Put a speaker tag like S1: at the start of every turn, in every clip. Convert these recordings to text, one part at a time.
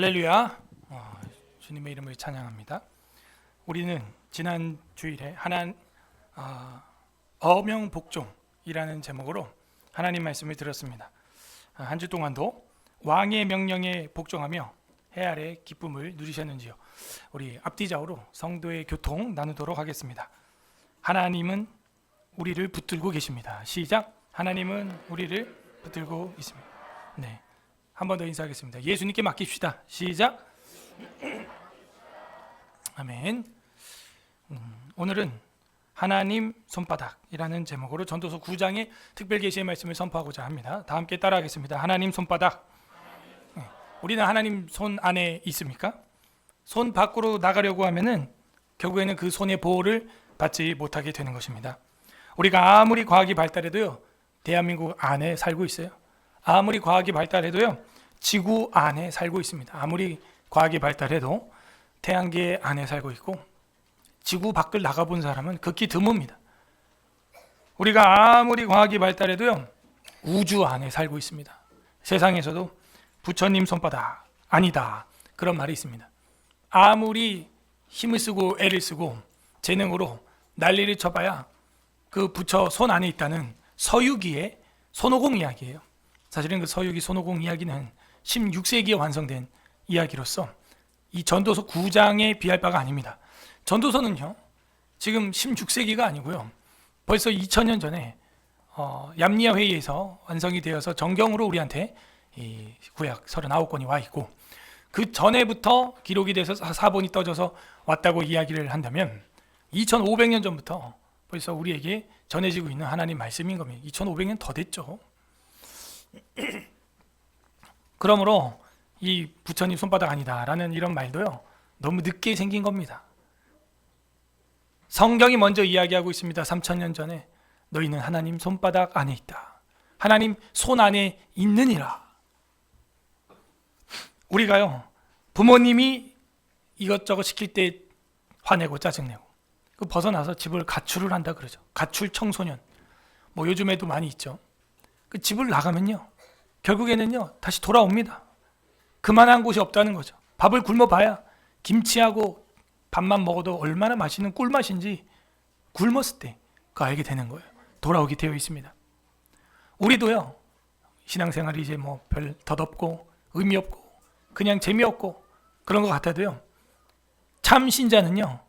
S1: 할렐루야. 주님의 이름을 찬양합니다. 우리는 지난 주일에 어명복종이라는 제목으로 하나님 말씀을 들었습니다. 한 주 동안도 왕의 명령에 복종하며 해 아래 기쁨을 누리셨는지요? 우리 앞뒤좌우로 성도의 교통 나누도록 하겠습니다. 하나님은 우리를 붙들고 계십니다. 시작. 하나님은 우리를 붙들고 있습니다. 네, 한 번 더 인사하겠습니다. 예수님께 맡깁시다. 시작. 아멘. 오늘은 하나님 손바닥이라는 제목으로 전도서 9장의 특별 계시의 말씀을 선포하고자 합니다. 다 함께 따라하겠습니다. 하나님 손바닥. 우리는 하나님 손 안에 있습니까? 손 밖으로 나가려고 하면은 결국에는 그 손의 보호를 받지 못하게 되는 것입니다. 우리가 아무리 과학이 발달해도요, 대한민국 안에 살고 있어요. 아무리 과학이 발달해도요, 지구 안에 살고 있습니다. 아무리 과학이 발달해도 태양계 안에 살고 있고 지구 밖을 나가본 사람은 극히 드뭅니다. 우리가 아무리 과학이 발달해도요, 우주 안에 살고 있습니다. 세상에서도 부처님 손바닥 아니다, 그런 말이 있습니다. 아무리 힘을 쓰고 애를 쓰고 재능으로 난리를 쳐봐야 그 부처 손 안에 있다는 서유기의 손오공 이야기예요. 사실은 그 서유기 손오공 이야기는 16세기에 완성된 이야기로서 이 전도서 9장에 비할 바가 아닙니다. 전도서는요, 지금 16세기가 아니고요, 벌써 2000년 전에 얌리아 회의에서 완성이 되어서 정경으로 우리한테 이 구약 39권이 와 있고, 그 전에부터 기록이 돼서 사본이 떠져서 왔다고 이야기를 한다면 2500년 전부터 벌써 우리에게 전해지고 있는 하나님 말씀인 겁니다. 2500년 더 됐죠. 그러므로 이 부처님 손바닥 아니다라는 이런 말도요, 너무 늦게 생긴 겁니다. 성경이 먼저 이야기하고 있습니다. 3000년 전에 너희는 하나님 손바닥 안에 있다. 하나님 손 안에 있느니라. 우리가요, 부모님이 이것저것 시킬 때 화내고 짜증내고 그 벗어나서 집을 가출을 한다 그러죠. 가출 청소년, 뭐 요즘에도 많이 있죠. 그 집을 나가면요, 결국에는요 다시 돌아옵니다. 그만한 곳이 없다는 거죠. 밥을 굶어봐야 김치하고 밥만 먹어도 얼마나 맛있는 꿀맛인지 굶었을 때 그거 알게 되는 거예요. 돌아오게 되어 있습니다. 우리도요, 신앙생활이 이제 뭐 별 덧없고 의미 없고 그냥 재미없고 그런 것 같아도요, 참 신자는요,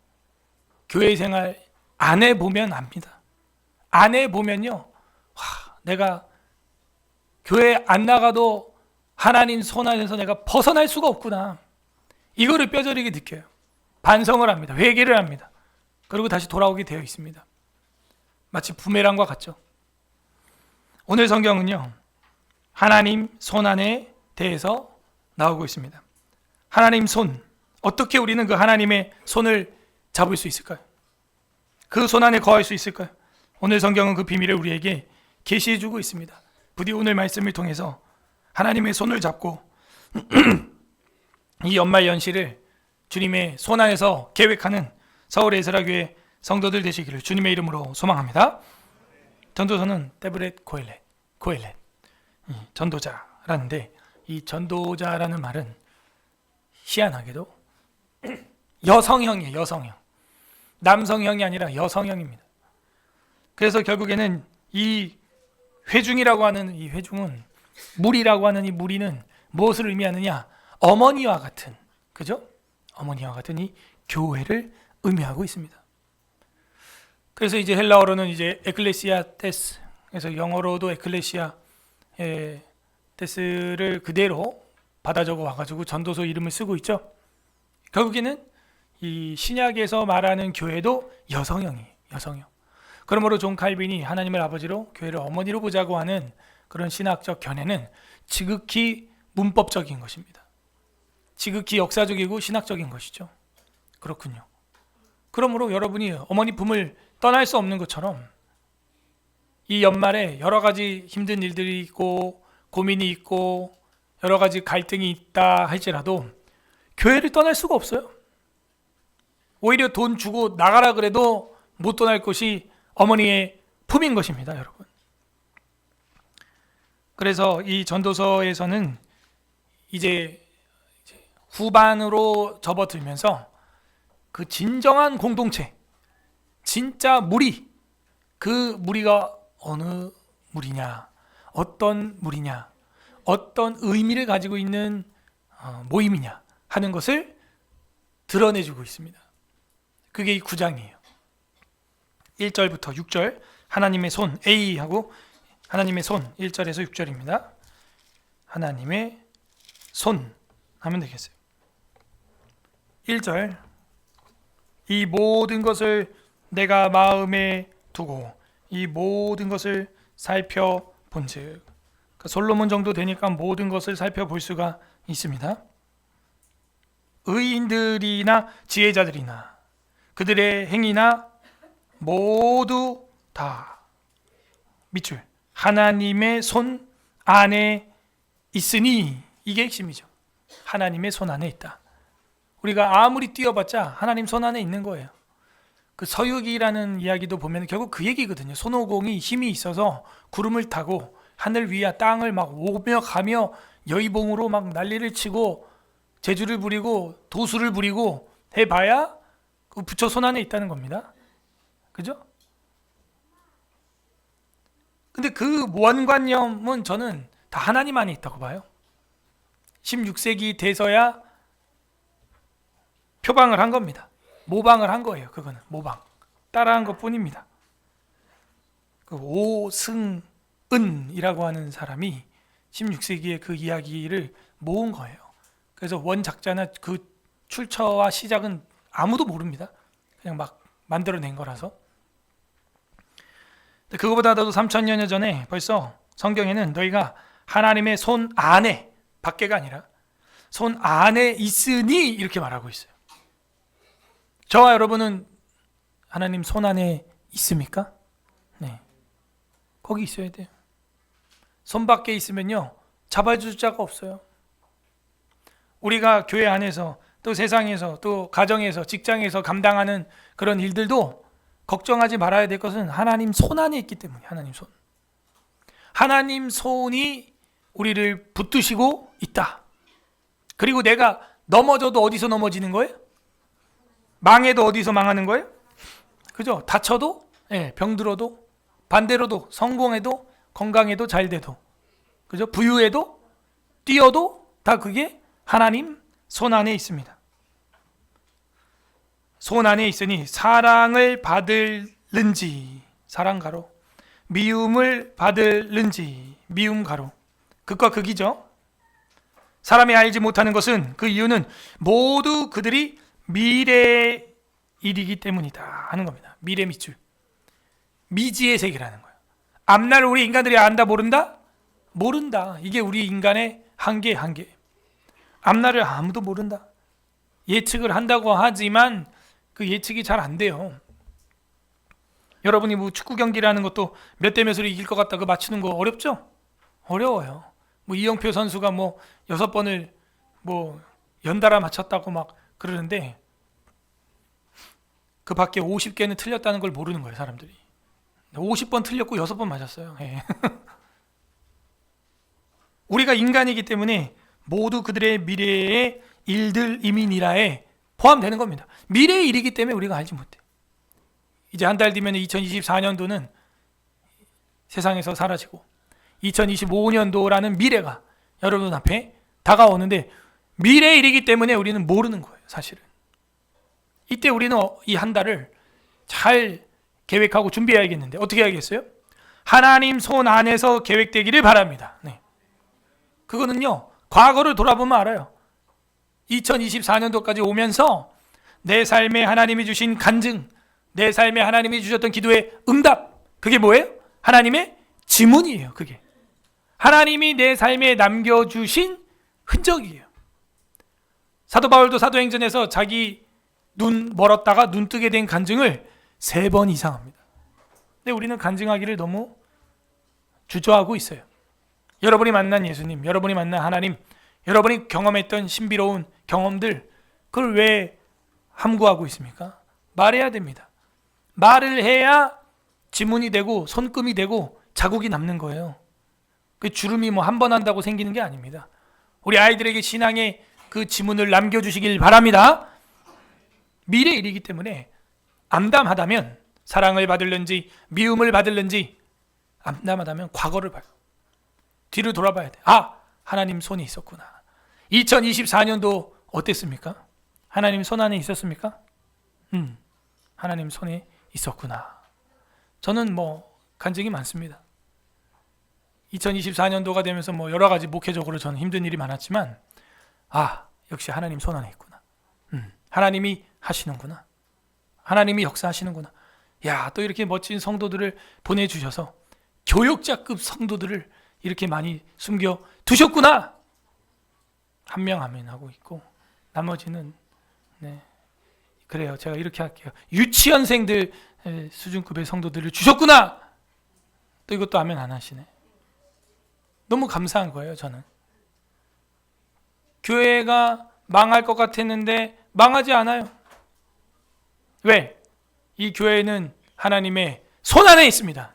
S1: 교회 생활 안에 보면 압니다. 안에 보면요, 와, 내가 교회 안 나가도 하나님 손 안에서 내가 벗어날 수가 없구나, 이거를 뼈저리게 느껴요. 반성을 합니다. 회개를 합니다. 그리고 다시 돌아오게 되어 있습니다. 마치 부메랑과 같죠. 오늘 성경은요, 하나님 손 안에 대해서 나오고 있습니다. 하나님 손, 어떻게 우리는 그 하나님의 손을 잡을 수 있을까요? 그 손 안에 거할 수 있을까요? 오늘 성경은 그 비밀을 우리에게 계시해 주고 있습니다. 부디 오늘 말씀을 통해서 하나님의 손을 잡고 이 연말 연시를 주님의 손 안에서 계획하는 서울의 에스라교회 성도들 되시기를 주님의 이름으로 소망합니다. 전도서는 데브렛 코엘렛 전도자라는데, 이 전도자라는 말은 희한하게도 여성형이에요. 여성형. 남성형이 아니라 여성형입니다. 그래서 결국에는 이 회중이라고 하는 이 회중은, 무리라고 하는 이 무리는 무엇을 의미하느냐? 어머니와 같은, 그죠? 어머니와 같은 이 교회를 의미하고 있습니다. 그래서 이제 헬라어로는 이제 에클레시아 테스, 그래서 영어로도 에클레시아 테스를 그대로 받아 적어 와가지고 전도서 이름을 쓰고 있죠. 결국에는 이 신약에서 말하는 교회도 여성형이에요. 여성형. 그러므로 존 칼빈이 하나님을 아버지로 교회를 어머니로 보자고 하는 그런 신학적 견해는 지극히 문법적인 것입니다. 지극히 역사적이고 신학적인 것이죠. 그렇군요. 그러므로 여러분이 어머니 품을 떠날 수 없는 것처럼 이 연말에 여러 가지 힘든 일들이 있고 고민이 있고 여러 가지 갈등이 있다 할지라도 교회를 떠날 수가 없어요. 오히려 돈 주고 나가라 그래도 못 떠날 것이 어머니의 품인 것입니다, 여러분. 그래서 이 전도서에서는 이제 후반으로 접어들면서 그 진정한 공동체, 진짜 무리, 그 무리가 어느 무리냐, 어떤 무리냐, 어떤 의미를 가지고 있는 모임이냐 하는 것을 드러내주고 있습니다. 그게 이 9장이에요. 1절부터 6절 하나님의 손 A하고 하나님의 손 1절에서 6절입니다. 하나님의 손 하면 되겠어요. 1절 이 모든 것을 내가 마음에 두고 이 모든 것을 살펴본즉, 그러니까 솔로몬 정도 되니까 모든 것을 살펴볼 수가 있습니다. 의인들이나 지혜자들이나 그들의 행위나 모두 다 밑줄 하나님의 손 안에 있으니, 이게 핵심이죠. 하나님의 손 안에 있다. 우리가 아무리 뛰어봤자 하나님 손 안에 있는 거예요. 그 서유기라는 이야기도 보면 결국 그 얘기거든요. 손오공이 힘이 있어서 구름을 타고 하늘 위와 땅을 막 오며 가며 여의봉으로 막 난리를 치고 재주를 부리고 도수를 부리고 해봐야 그 부처 손 안에 있다는 겁니다. 그죠? 근데 그 원관념은 저는 다 하나님 안에 있다고 봐요. 16세기 돼서야 표방을 한 겁니다. 모방을 한 거예요. 그거는 모방, 따라한 것뿐입니다. 그 오승은이라고 하는 사람이 16세기에 그 이야기를 모은 거예요. 그래서 원작자나 그 출처와 시작은 아무도 모릅니다. 그냥 막 만들어낸 거라서. 그거보다도 3000년 전에 벌써 성경에는 너희가 하나님의 손 안에, 밖에가 아니라 손 안에 있으니 이렇게 말하고 있어요. 저와 여러분은 하나님 손 안에 있습니까? 네, 거기 있어야 돼요. 손 밖에 있으면요 잡아줄 자가 없어요. 우리가 교회 안에서 또 세상에서 또 가정에서 직장에서 감당하는 그런 일들도 걱정하지 말아야 될 것은 하나님 손 안에 있기 때문에, 하나님 손, 하나님 손이 우리를 붙드시고 있다. 그리고 내가 넘어져도 어디서 넘어지는 거예요? 망해도 어디서 망하는 거예요? 그죠? 다쳐도, 병들어도, 반대로도 성공해도, 건강해도, 잘 돼도, 그죠? 부유해도, 뛰어도 다 그게 하나님 손 안에 있습니다. 손 안에 있으니 사랑을 받을는지, 사랑가로, 미움을 받을는지, 미움가로. 극과 극이죠. 사람이 알지 못하는 것은 그 이유는 모두 그들이 미래의 일이기 때문이다 하는 겁니다. 미래 밑줄, 미지의 세계라는 거예요. 앞날을 우리 인간들이 안다 모른다? 모른다. 이게 우리 인간의 한계. 앞날을 아무도 모른다. 예측을 한다고 하지만 그 예측이 잘 안 돼요. 여러분이 뭐 축구 경기라는 것도 몇 대 몇으로 이길 것 같다 그 맞추는 거 어렵죠? 어려워요. 뭐 이영표 선수가 뭐 6번을 뭐 연달아 맞췄다고 막 그러는데 그 밖에 50개는 틀렸다는 걸 모르는 거예요, 사람들이. 50번 틀렸고 6번 맞았어요. 우리가 인간이기 때문에 모두 그들의 미래의 일들 이민이라에 포함되는 겁니다. 미래의 일이기 때문에 우리가 알지 못해. 이제 한 달 뒤면 2024년도는 세상에서 사라지고 2025년도라는 미래가 여러분 앞에 다가오는데 미래의 일이기 때문에 우리는 모르는 거예요, 사실은. 이때 우리는 이 한 달을 잘 계획하고 준비해야겠는데 어떻게 해야겠어요? 하나님 손 안에서 계획되기를 바랍니다. 네. 그거는요, 과거를 돌아보면 알아요. 2024년도까지 오면서 내 삶에 하나님이 주신 간증, 내 삶에 하나님이 주셨던 기도의 응답, 그게 뭐예요? 하나님의 지문이에요. 그게 하나님이 내 삶에 남겨주신 흔적이에요. 사도 바울도 사도행전에서 자기 눈 멀었다가 눈 뜨게 된 간증을 3번 이상 합니다. 근데 우리는 간증하기를 너무 주저하고 있어요. 여러분이 만난 예수님, 여러분이 만난 하나님, 여러분이 경험했던 신비로운 경험들, 그걸 왜 함구하고 있습니까? 말해야 됩니다. 말을 해야 지문이 되고 손금이 되고 자국이 남는 거예요. 그 주름이 뭐 한 번 한다고 생기는 게 아닙니다. 우리 아이들에게 신앙의 그 지문을 남겨주시길 바랍니다. 미래 일이기 때문에 암담하다면 사랑을 받을는지 미움을 받을는지 암담하다면 과거를 봐요. 뒤를 돌아봐야 돼. 하나님 손이 있었구나. 2024년도 어땠습니까? 하나님 손 안에 있었습니까? 하나님 손에 있었구나. 저는 간증이 많습니다. 2024년도가 되면서 여러 가지 목회적으로 저는 힘든 일이 많았지만 역시 하나님 손 안에 있구나. 하나님이 하시는구나. 하나님이 역사하시는구나. 또 이렇게 멋진 성도들을 보내주셔서 교역자급 성도들을 이렇게 많이 숨겨 두셨구나. 한 명 아멘 하고 있고 나머지는 그래요. 제가 이렇게 할게요. 유치원생들 수준급의 성도들을 주셨구나. 또 이것도 아멘 안 하시네. 너무 감사한 거예요. 저는 교회가 망할 것 같았는데 망하지 않아요. 왜? 이 교회는 하나님의 손 안에 있습니다.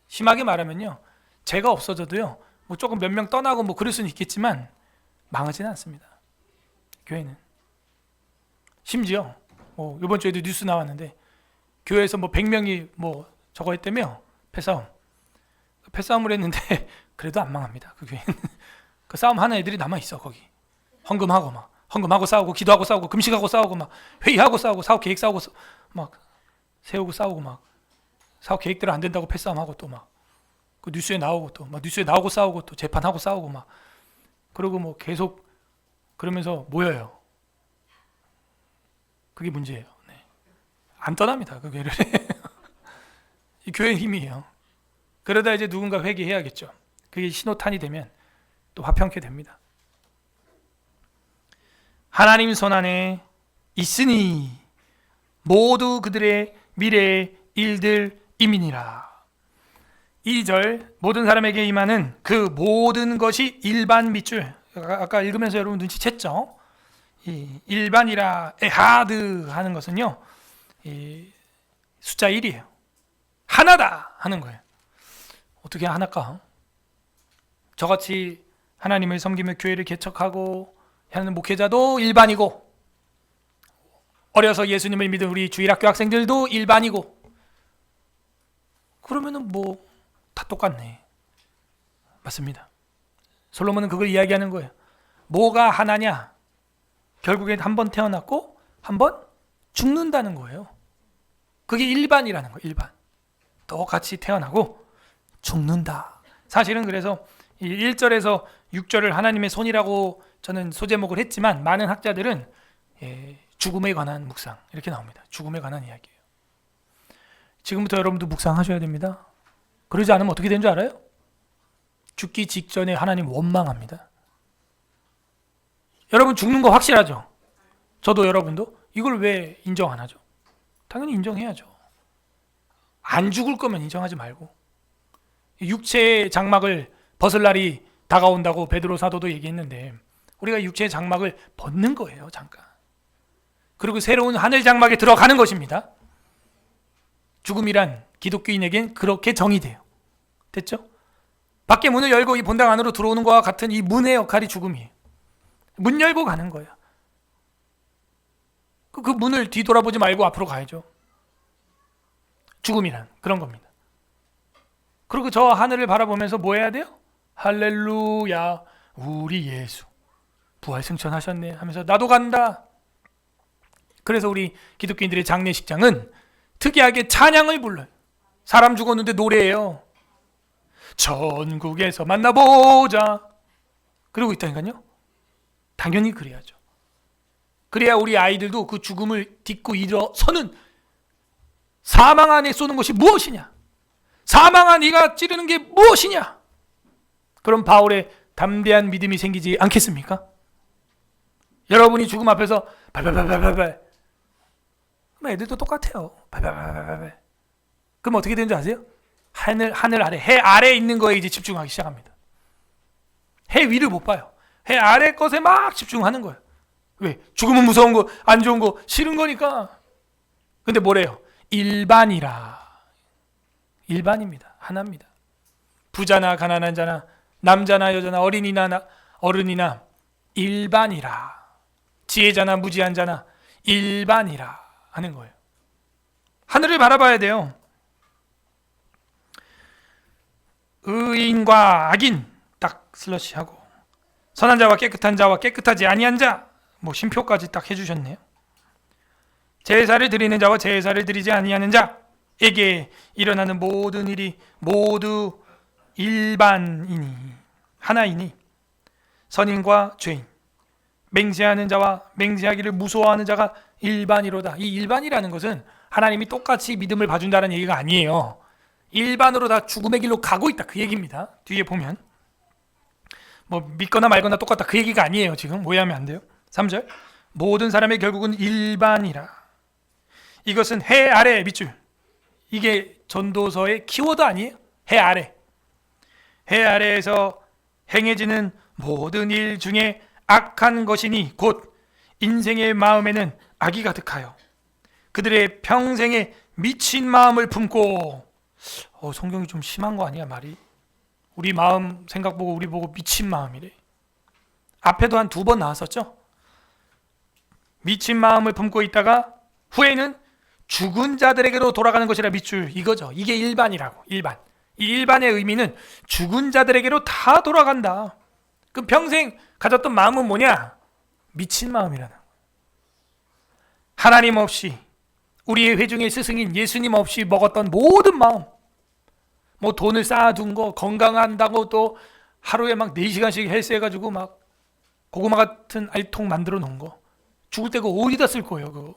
S1: 심하게 말하면요, 제가 없어져도요 조금 몇 명 떠나고 그럴 수는 있겠지만 망하지는 않습니다. 교회는. 심지어 이번 주에도 뉴스 나왔는데 교회에서 100명이 저거 했다며 패싸움을 했는데 그래도 안 망합니다. 그 교회는. 그 싸움 하는 애들이 남아있어. 거기 헌금하고 싸우고 기도하고 싸우고 금식하고 싸우고 회의하고 싸우고 사업 계획 싸우고 세우고 싸우고 사업 계획대로 안 된다고 패싸움하고 또 그 뉴스에 나오고 또 뉴스에 나오고 싸우고 또 재판하고 싸우고 그러고 계속 그러면서 모여요. 그게 문제예요. 안 떠납니다. 그 교회를. 이 교회의 힘이에요. 그러다 이제 누군가 회개해야겠죠. 그게 신호탄이 되면 또 화평케 됩니다. 하나님 손 안에 있으니 모두 그들의 미래의 일들임이니라. 2절 모든 사람에게 임하는 그 모든 것이 일반 밑줄. 아까 읽으면서 여러분 눈치챘죠? 이 일반이라 에하드 하는 것은요, 이 숫자 1이에요. 하나다 하는 거예요. 어떻게 하나일까? 저같이 하나님을 섬기며 교회를 개척하고 하는 목회자도 일반이고, 어려서 예수님을 믿은 우리 주일학교 학생들도 일반이고, 그러면은 다 똑같네. 맞습니다. 솔로몬은 그걸 이야기하는 거예요. 뭐가 하나냐? 결국엔 한 번 태어났고 한 번 죽는다는 거예요. 그게 일반이라는 거예요. 일반. 똑같이 태어나고 죽는다. 사실은 그래서 1절에서 6절을 하나님의 손이라고 저는 소제목을 했지만 많은 학자들은 죽음에 관한 묵상 이렇게 나옵니다. 죽음에 관한 이야기예요. 지금부터 여러분도 묵상하셔야 됩니다. 그러지 않으면 어떻게 되는 줄 알아요? 죽기 직전에 하나님 원망합니다. 여러분 죽는 거 확실하죠? 저도 여러분도. 이걸 왜 인정 안 하죠? 당연히 인정해야죠. 안 죽을 거면 인정하지 말고. 육체의 장막을 벗을 날이 다가온다고 베드로 사도도 얘기했는데 우리가 육체의 장막을 벗는 거예요. 잠깐. 그리고 새로운 하늘 장막에 들어가는 것입니다. 죽음이란 기독교인에겐 그렇게 정의돼요. 됐죠? 밖에 문을 열고 이 본당 안으로 들어오는 것과 같은 이 문의 역할이 죽음이에요. 문 열고 가는 거예요. 그 문을 뒤돌아보지 말고 앞으로 가야죠. 죽음이란 그런 겁니다. 그리고 저 하늘을 바라보면서 뭐 해야 돼요? 할렐루야, 우리 예수 부활 승천하셨네 하면서 나도 간다. 그래서 우리 기독교인들의 장례식장은 특이하게 찬양을 불러요. 사람 죽었는데 노래예요. 천국에서 만나보자. 그러고 있다니까요. 당연히 그래야죠. 그래야 우리 아이들도 그 죽음을 딛고 일어서는, 사망 안에 쏘는 것이 무엇이냐? 사망아 네가 찌르는 게 무엇이냐? 그럼 바울의 담대한 믿음이 생기지 않겠습니까? 여러분이 죽음 앞에서 발발발발발, 그럼 애들도 똑같아요. 발발발발. 그럼 어떻게 되는지 아세요? 하늘 아래, 해 아래에 있는 거에 이제 집중하기 시작합니다. 해 위를 못 봐요. 해 아래 것에 막 집중하는 거예요. 왜? 죽음은 무서운 거, 안 좋은 거, 싫은 거니까. 근데 뭐래요? 일반이라. 일반입니다. 하나입니다. 부자나 가난한 자나 남자나 여자나 어린이나 어른이나 일반이라. 지혜자나 무지한 자나 일반이라 하는 거예요. 하늘을 바라봐야 돼요. 의인과 악인 딱 슬러시하고, 선한 자와 깨끗한 자와 깨끗하지 아니한 자, 뭐 심표까지 딱 해주셨네요. 제사를 드리는 자와 제사를 드리지 아니하는 자에게 일어나는 모든 일이 모두 일반이니 하나이니, 선인과 죄인, 맹세하는 자와 맹세하기를 무서워하는 자가 일반이로다. 이 일반이라는 것은 하나님이 똑같이 믿음을 봐준다는 얘기가 아니에요. 일반으로 다 죽음의 길로 가고 있다, 그 얘기입니다. 뒤에 보면 뭐 믿거나 말거나 똑같다, 그 얘기가 아니에요. 지금 오해하면 안 돼요. 3절, 모든 사람의 결국은 일반이라. 이것은 해 아래 밑줄, 이게 전도서의 키워드 아니에요? 해 아래. 해 아래에서 행해지는 모든 일 중에 악한 것이니 곧 인생의 마음에는 악이 가득하여 그들의 평생에 미친 마음을 품고. 성경이 좀 심한 거 아니야, 말이? 우리 마음 생각 보고 우리 보고 미친 마음이래. 앞에도 한 2번 나왔었죠. 미친 마음을 품고 있다가 후에는 죽은 자들에게로 돌아가는 것이라 밑줄, 이거죠. 이게 일반이라고. 일반. 이 일반의 의미는 죽은 자들에게로 다 돌아간다. 그 평생 가졌던 마음은 뭐냐? 미친 마음이라는 거예요. 하나님 없이, 우리의 회중의 스승인 예수님 없이 먹었던 모든 마음, 뭐 돈을 쌓아둔 거, 건강한다고 또 하루에 막 4시간씩 헬스해가지고 막 고구마 같은 알통 만들어 놓은 거, 죽을 때 그거 어디다 쓸 거예요? 그거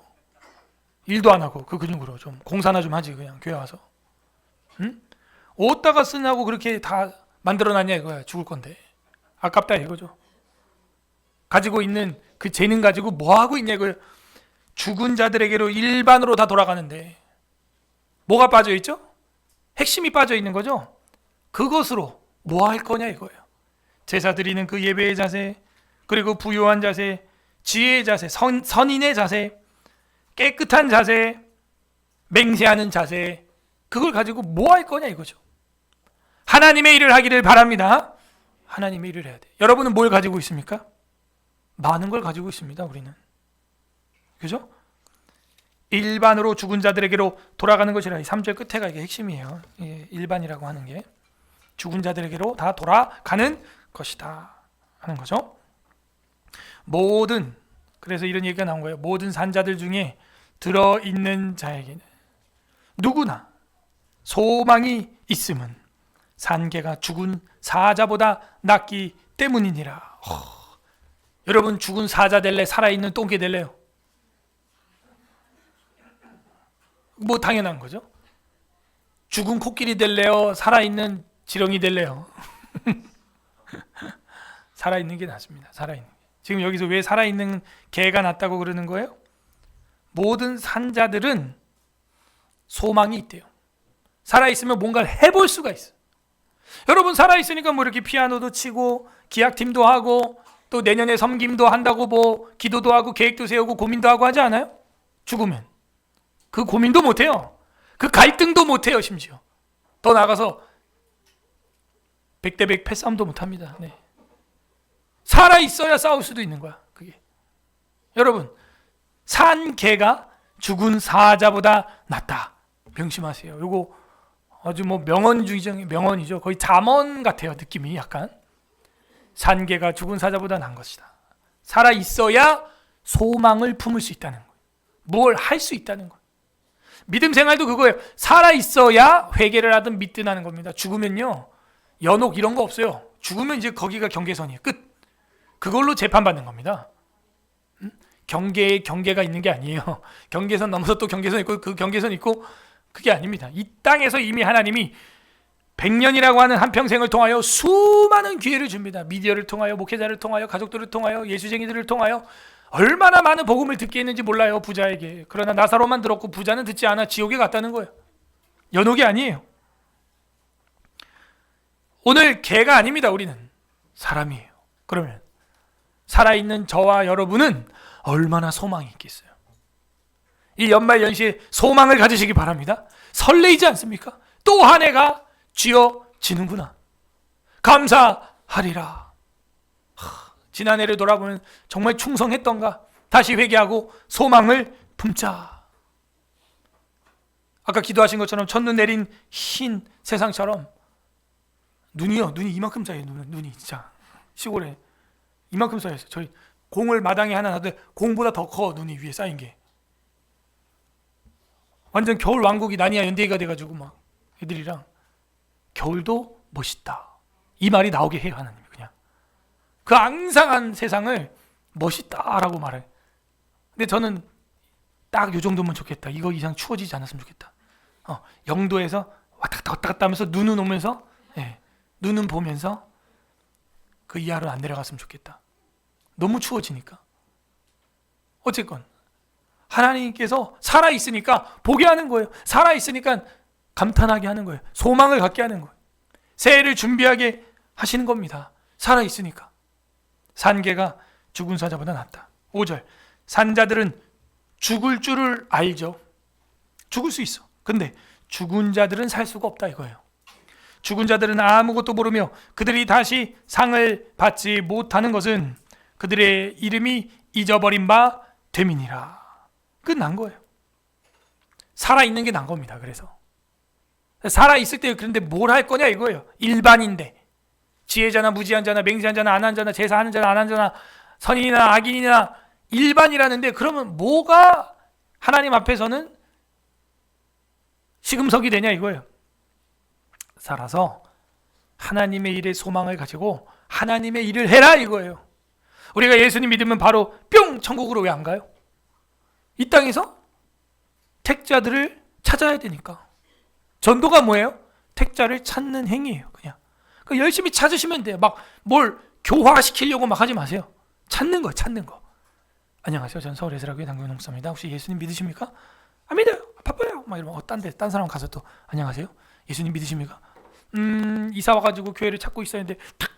S1: 일도 안 하고 그 근육으로 좀 공사나 좀 하지, 그냥 교회 와서. 응? 어디다가 쓰냐고 그렇게 다 만들어놨냐 이거야. 죽을 건데 아깝다 이거죠. 가지고 있는 그 재능 가지고 뭐 하고 있냐 이거야. 죽은 자들에게로 일반으로 다 돌아가는데 뭐가 빠져 있죠? 핵심이 빠져 있는 거죠. 그것으로 뭐 할 거냐 이거예요. 제사 드리는 그 예배의 자세, 그리고 부요한 자세, 지혜의 자세, 선인의 자세, 깨끗한 자세, 맹세하는 자세, 그걸 가지고 뭐 할 거냐 이거죠. 하나님의 일을 하기를 바랍니다. 하나님의 일을 해야 돼. 여러분은 뭘 가지고 있습니까? 많은 걸 가지고 있습니다. 우리는. 그죠? 일반으로 죽은 자들에게로 돌아가는 것이라. 3절 끝에가 이게 핵심이에요. 일반이라고 하는 게 죽은 자들에게로 다 돌아가는 것이다 하는 거죠. 모든, 그래서 이런 얘기가 나온 거예요. 모든 산자들 중에 들어있는 자에게는 누구나 소망이 있음은 산개가 죽은 사자보다 낫기 때문이니라. 여러분 죽은 사자 될래? 살아있는 똥개 될래요? 뭐 당연한 거죠. 죽은 코끼리 될래요? 살아있는 지렁이 될래요? 살아있는 게 낫습니다. 살아있는 게. 지금 여기서 왜 살아있는 개가 낫다고 그러는 거예요? 모든 산자들은 소망이 있대요. 살아있으면 뭔가를 해볼 수가 있어요. 여러분 살아있으니까 뭐 이렇게 피아노도 치고 기악팀도 하고 또 내년에 섬김도 한다고 뭐 기도도 하고 계획도 세우고 고민도 하고 하지 않아요? 죽으면 그 고민도 못해요. 그 갈등도 못해요. 심지어 더 나가서 100대 100 패싸움도 못합니다. 네. 살아있어야 싸울 수도 있는 거야. 그게. 여러분 산 개가 죽은 사자보다 낫다. 명심하세요. 요거 아주 뭐 명언 중에 명언이죠. 거의 잠언 같아요. 느낌이 약간. 산 개가 죽은 사자보다 난 것이다. 살아있어야 소망을 품을 수 있다는 거예요. 뭘 할 수 있다는 거예요. 믿음 생활도 그거예요. 살아있어야 회개를 하든 믿든 하는 겁니다. 죽으면요 연옥 이런 거 없어요. 죽으면 이제 거기가 경계선이에요. 끝. 그걸로 재판받는 겁니다. 경계에 경계가 있는 게 아니에요. 경계선 넘어서 또 경계선 있고 그 경계선 있고 그게 아닙니다. 이 땅에서 이미 하나님이 100년이라고 하는 한평생을 통하여 수많은 기회를 줍니다. 미디어를 통하여, 목회자를 통하여, 가족들을 통하여, 예수쟁이들을 통하여 얼마나 많은 복음을 듣게 했는지 몰라요. 부자에게. 그러나 나사로만 들었고 부자는 듣지 않아 지옥에 갔다는 거예요. 연옥이 아니에요. 오늘 개가 아닙니다. 우리는 사람이에요. 그러면 살아있는 저와 여러분은 얼마나 소망이 있겠어요. 이 연말 연시에 소망을 가지시기 바랍니다. 설레이지 않습니까? 또 한 해가 쥐어지는구나. 감사하리라. 지난해를 돌아보면 정말 충성했던가? 다시 회개하고 소망을 품자. 아까 기도하신 것처럼 첫눈 내린 흰 세상처럼 눈이 이만큼 쌓여요. 눈이 진짜 시골에 이만큼 쌓여있어요. 저희 공을 마당에 하나 놨는데 공보다 더 커. 눈이 위에 쌓인 게. 완전 겨울 왕국이 나니아 연대기가 돼가지고 막 애들이랑 겨울도 멋있다. 이 말이 나오게 해요. 하나님이 그냥 그 앙상한 세상을 멋있다라고 말해. 근데 저는 딱 요 정도면 좋겠다. 이거 이상 추워지지 않았으면 좋겠다. 영도에서 왔다 갔다 하면서 눈은 오면서, 눈은 보면서 그 이하로 안 내려갔으면 좋겠다. 너무 추워지니까. 어쨌건 하나님께서 살아있으니까 보게 하는 거예요. 살아있으니까 감탄하게 하는 거예요. 소망을 갖게 하는 거예요. 새해를 준비하게 하시는 겁니다. 살아있으니까. 산개가 죽은 사자보다 낫다. 5절, 산자들은 죽을 줄을 알죠. 죽을 수 있어. 근데 죽은 자들은 살 수가 없다 이거예요. 죽은 자들은 아무것도 모르며 그들이 다시 상을 받지 못하는 것은 그들의 이름이 잊어버린 바 됨이니라. 끝난 거예요. 살아있는 게 난 겁니다. 그래서 살아있을 때 그런데 뭘 할 거냐 이거예요. 일반인데 지혜자나 무지한 자나 맹세한 자나 안 한 자나 제사하는 자나 안 한 자나 선인이나 악인이나 일반이라는데, 그러면 뭐가 하나님 앞에서는 시금석이 되냐 이거예요. 살아서 하나님의 일에 소망을 가지고 하나님의 일을 해라 이거예요. 우리가 예수님 믿으면 바로 뿅 천국으로 왜 안 가요? 이 땅에서 택자들을 찾아야 되니까. 전도가 뭐예요? 택자를 찾는 행위예요. 그냥 열심히 찾으시면 돼요. 막 뭘 교화시키려고 막 하지 마세요. 찾는 거예요. 찾는 거. 안녕하세요. 전 서울 에스라교회 당교회 목사입니다. 혹시 예수님 믿으십니까? 안 믿어요. 바빠요. 막 이러면 딴 사람 가서 또 안녕하세요. 예수님 믿으십니까? 이사 와가지고 교회를 찾고 있었는데 탁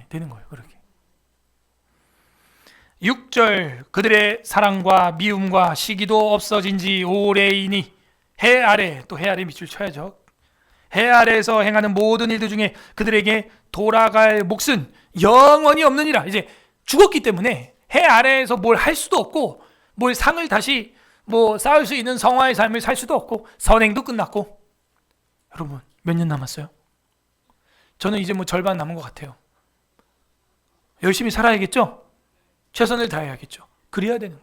S1: 되는 거예요. 그렇게. 6절, 그들의 사랑과 미움과 시기도 없어진 지 오래이니 해 아래, 또 해 아래 밑줄 쳐야죠. 해 아래에서 행하는 모든 일들 중에 그들에게 돌아갈 몫은 영원히 없느니라. 이제 죽었기 때문에 해 아래에서 뭘 할 수도 없고 뭘 상을 다시 쌓을 수 있는 성화의 삶을 살 수도 없고 선행도 끝났고. 여러분 몇 년 남았어요? 저는 이제 절반 남은 것 같아요. 열심히 살아야겠죠? 최선을 다해야겠죠. 그래야 되는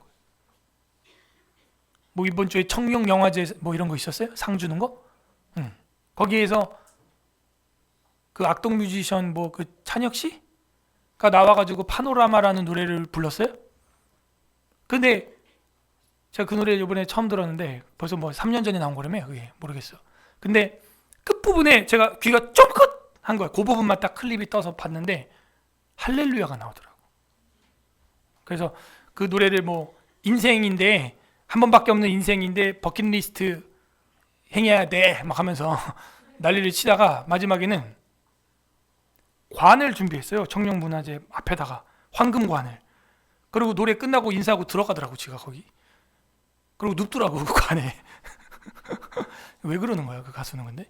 S1: 거예요. 이번 주에 청룡 영화제 이런 거 있었어요? 상 주는 거? 거기에서 그 악동 뮤지션 그 찬혁 씨가 나와가지고 파노라마라는 노래를 불렀어요. 근데 제가 그 노래 이번에 처음 들었는데 벌써 3년 전에 나온 거라며. 그게 모르겠어. 근데 끝부분에 제가 귀가 쫑긋한 거예요. 그 부분만 딱 클립이 떠서 봤는데 할렐루야가 나오더라고. 그래서 그 노래를 인생인데 한 번밖에 없는 인생인데 버킷리스트 행해야 돼 막 하면서 난리를 치다가 마지막에는 관을 준비했어요. 청룡문화재 앞에다가 황금관을. 그리고 노래 끝나고 인사하고 들어가더라고 지가 거기. 그리고 눕더라고 그 관에. 왜 그러는 거야 그 가수는. 근데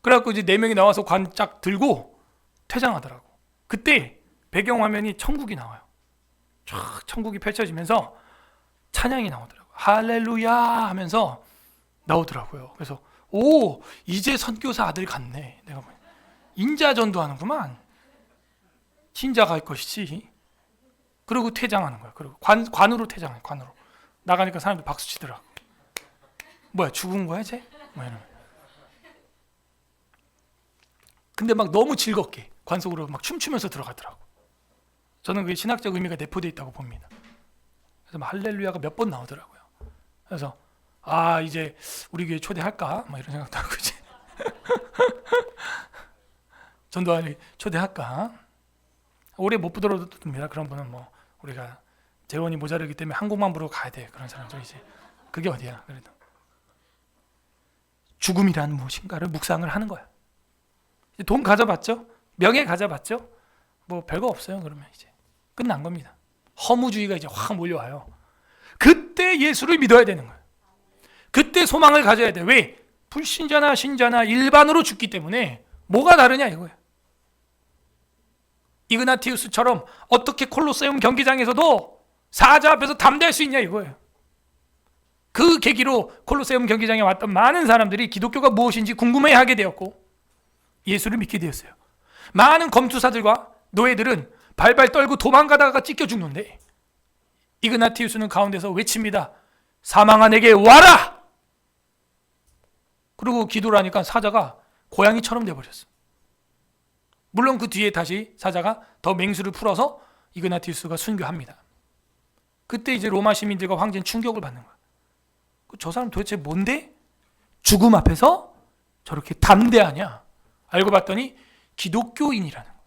S1: 그래갖고 이제 4명이 나와서 관 쫙 들고 퇴장하더라고. 그때 배경화면이 천국이 나와요. 쫙 천국이 펼쳐지면서 찬양이 나오더라고요. 할렐루야 하면서 나오더라고요. 그래서 이제 선교사 아들 같네. 내가 인자 전도하는구만. 진짜 갈 것이지. 그리고 퇴장하는 거야. 그리고 관으로 퇴장해. 관으로 나가니까 사람들 박수 치더라고. 뭐야 죽은 거야 쟤? 이러면. 근데 너무 즐겁게 관 속으로 춤추면서 들어가더라고. 저는 그게 신학적 의미가 내포되어 있다고 봅니다. 그래서 할렐루야가 몇 번 나오더라고요. 그래서 이제 우리 교회 초대할까? 이런 생각도 하고 이제 전도하니 초대할까? 오래 못 부르답니다. 그런 분은 우리가 재원이 모자르기 때문에 한국만 부르고 가야 돼. 그런 사람들 이제 그게 어디야? 그래도 죽음이란 무엇인가를 묵상을 하는 거야. 돈 가져봤죠? 명예 가져봤죠? 별거 없어요. 그러면 이제 끝난 겁니다. 허무주의가 이제 확 몰려와요. 그때 예수를 믿어야 되는 거예요. 그때 소망을 가져야 돼. 왜? 불신자나 신자나 일반으로 죽기 때문에 뭐가 다르냐 이거예요. 이그나티우스처럼 어떻게 콜로세움 경기장에서도 사자 앞에서 담대할 수 있냐 이거예요. 그 계기로 콜로세움 경기장에 왔던 많은 사람들이 기독교가 무엇인지 궁금해하게 되었고 예수를 믿게 되었어요. 많은 검투사들과 노예들은 발발 떨고 도망가다가 찢겨 죽는데 이그나티우스는 가운데서 외칩니다. 사망아 내게 와라! 그리고 기도를 하니까 사자가 고양이처럼 돼버렸어. 물론 그 뒤에 다시 사자가 더 맹수를 풀어서 이그나티우스가 순교합니다. 그때 이제 로마 시민들과 황제는 충격을 받는 거야. 저 사람 도대체 뭔데? 죽음 앞에서 저렇게 담대하냐? 알고 봤더니 기독교인이라는 거야.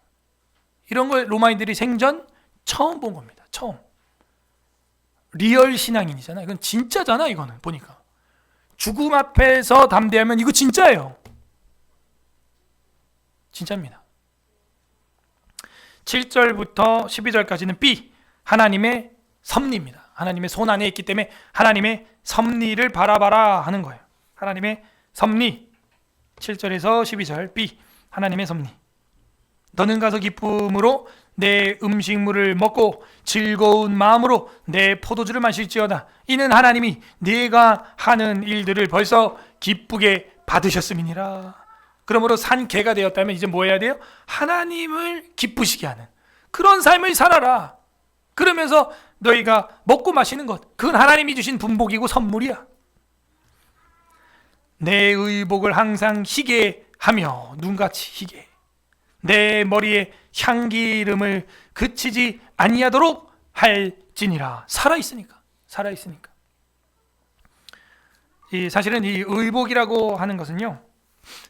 S1: 이런 걸 로마인들이 생전 처음 본 겁니다. 처음. 리얼 신앙인이잖아. 이건 진짜잖아. 이거는 보니까 죽음 앞에서 담대하면 이거 진짜예요. 진짜입니다. 7절부터 12절까지는 B, 하나님의 섭리입니다. 하나님의 손 안에 있기 때문에 하나님의 섭리를 바라봐라 하는 거예요. 하나님의 섭리. 7절에서 12절 B, 하나님의 섭리. 너는 가서 기쁨으로 내 음식물을 먹고 즐거운 마음으로 내 포도주를 마실지어다. 이는 하나님이 네가 하는 일들을 벌써 기쁘게 받으셨음이니라. 그러므로 산 개가 되었다면 이제 뭐 해야 돼요? 하나님을 기쁘시게 하는 그런 삶을 살아라. 그러면서 너희가 먹고 마시는 것, 그건 하나님이 주신 분복이고 선물이야. 내 의복을 항상 희게 하며, 눈같이 희게, 내 머리에 향기름을 그치지 아니하도록 할지니라. 살아있으니까. 사실은 이 의복이라고 하는 것은요,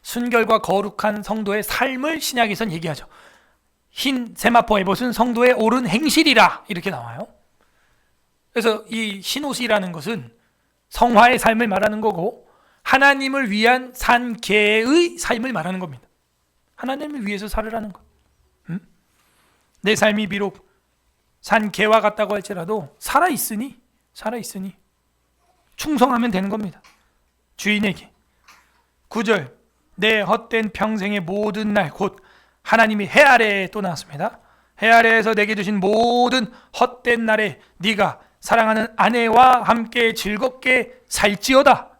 S1: 순결과 거룩한 성도의 삶을 신약에선 얘기하죠. 흰 세마포 에봇은 성도의 옳은 행실이라 이렇게 나와요. 그래서 이 흰옷이라는 것은 성화의 삶을 말하는 거고 하나님을 위한 산 개의 삶을 말하는 겁니다. 하나님을 위해서 살으라는 것. 내 삶이 비록 산 개와 같다고 할지라도 살아있으니 충성하면 되는 겁니다. 주인에게. 9절, 내 헛된 평생의 모든 날, 곧 하나님이 해 아래에 또 나왔습니다. 해 아래에서 내게 주신 모든 헛된 날에 네가 사랑하는 아내와 함께 즐겁게 살지어다.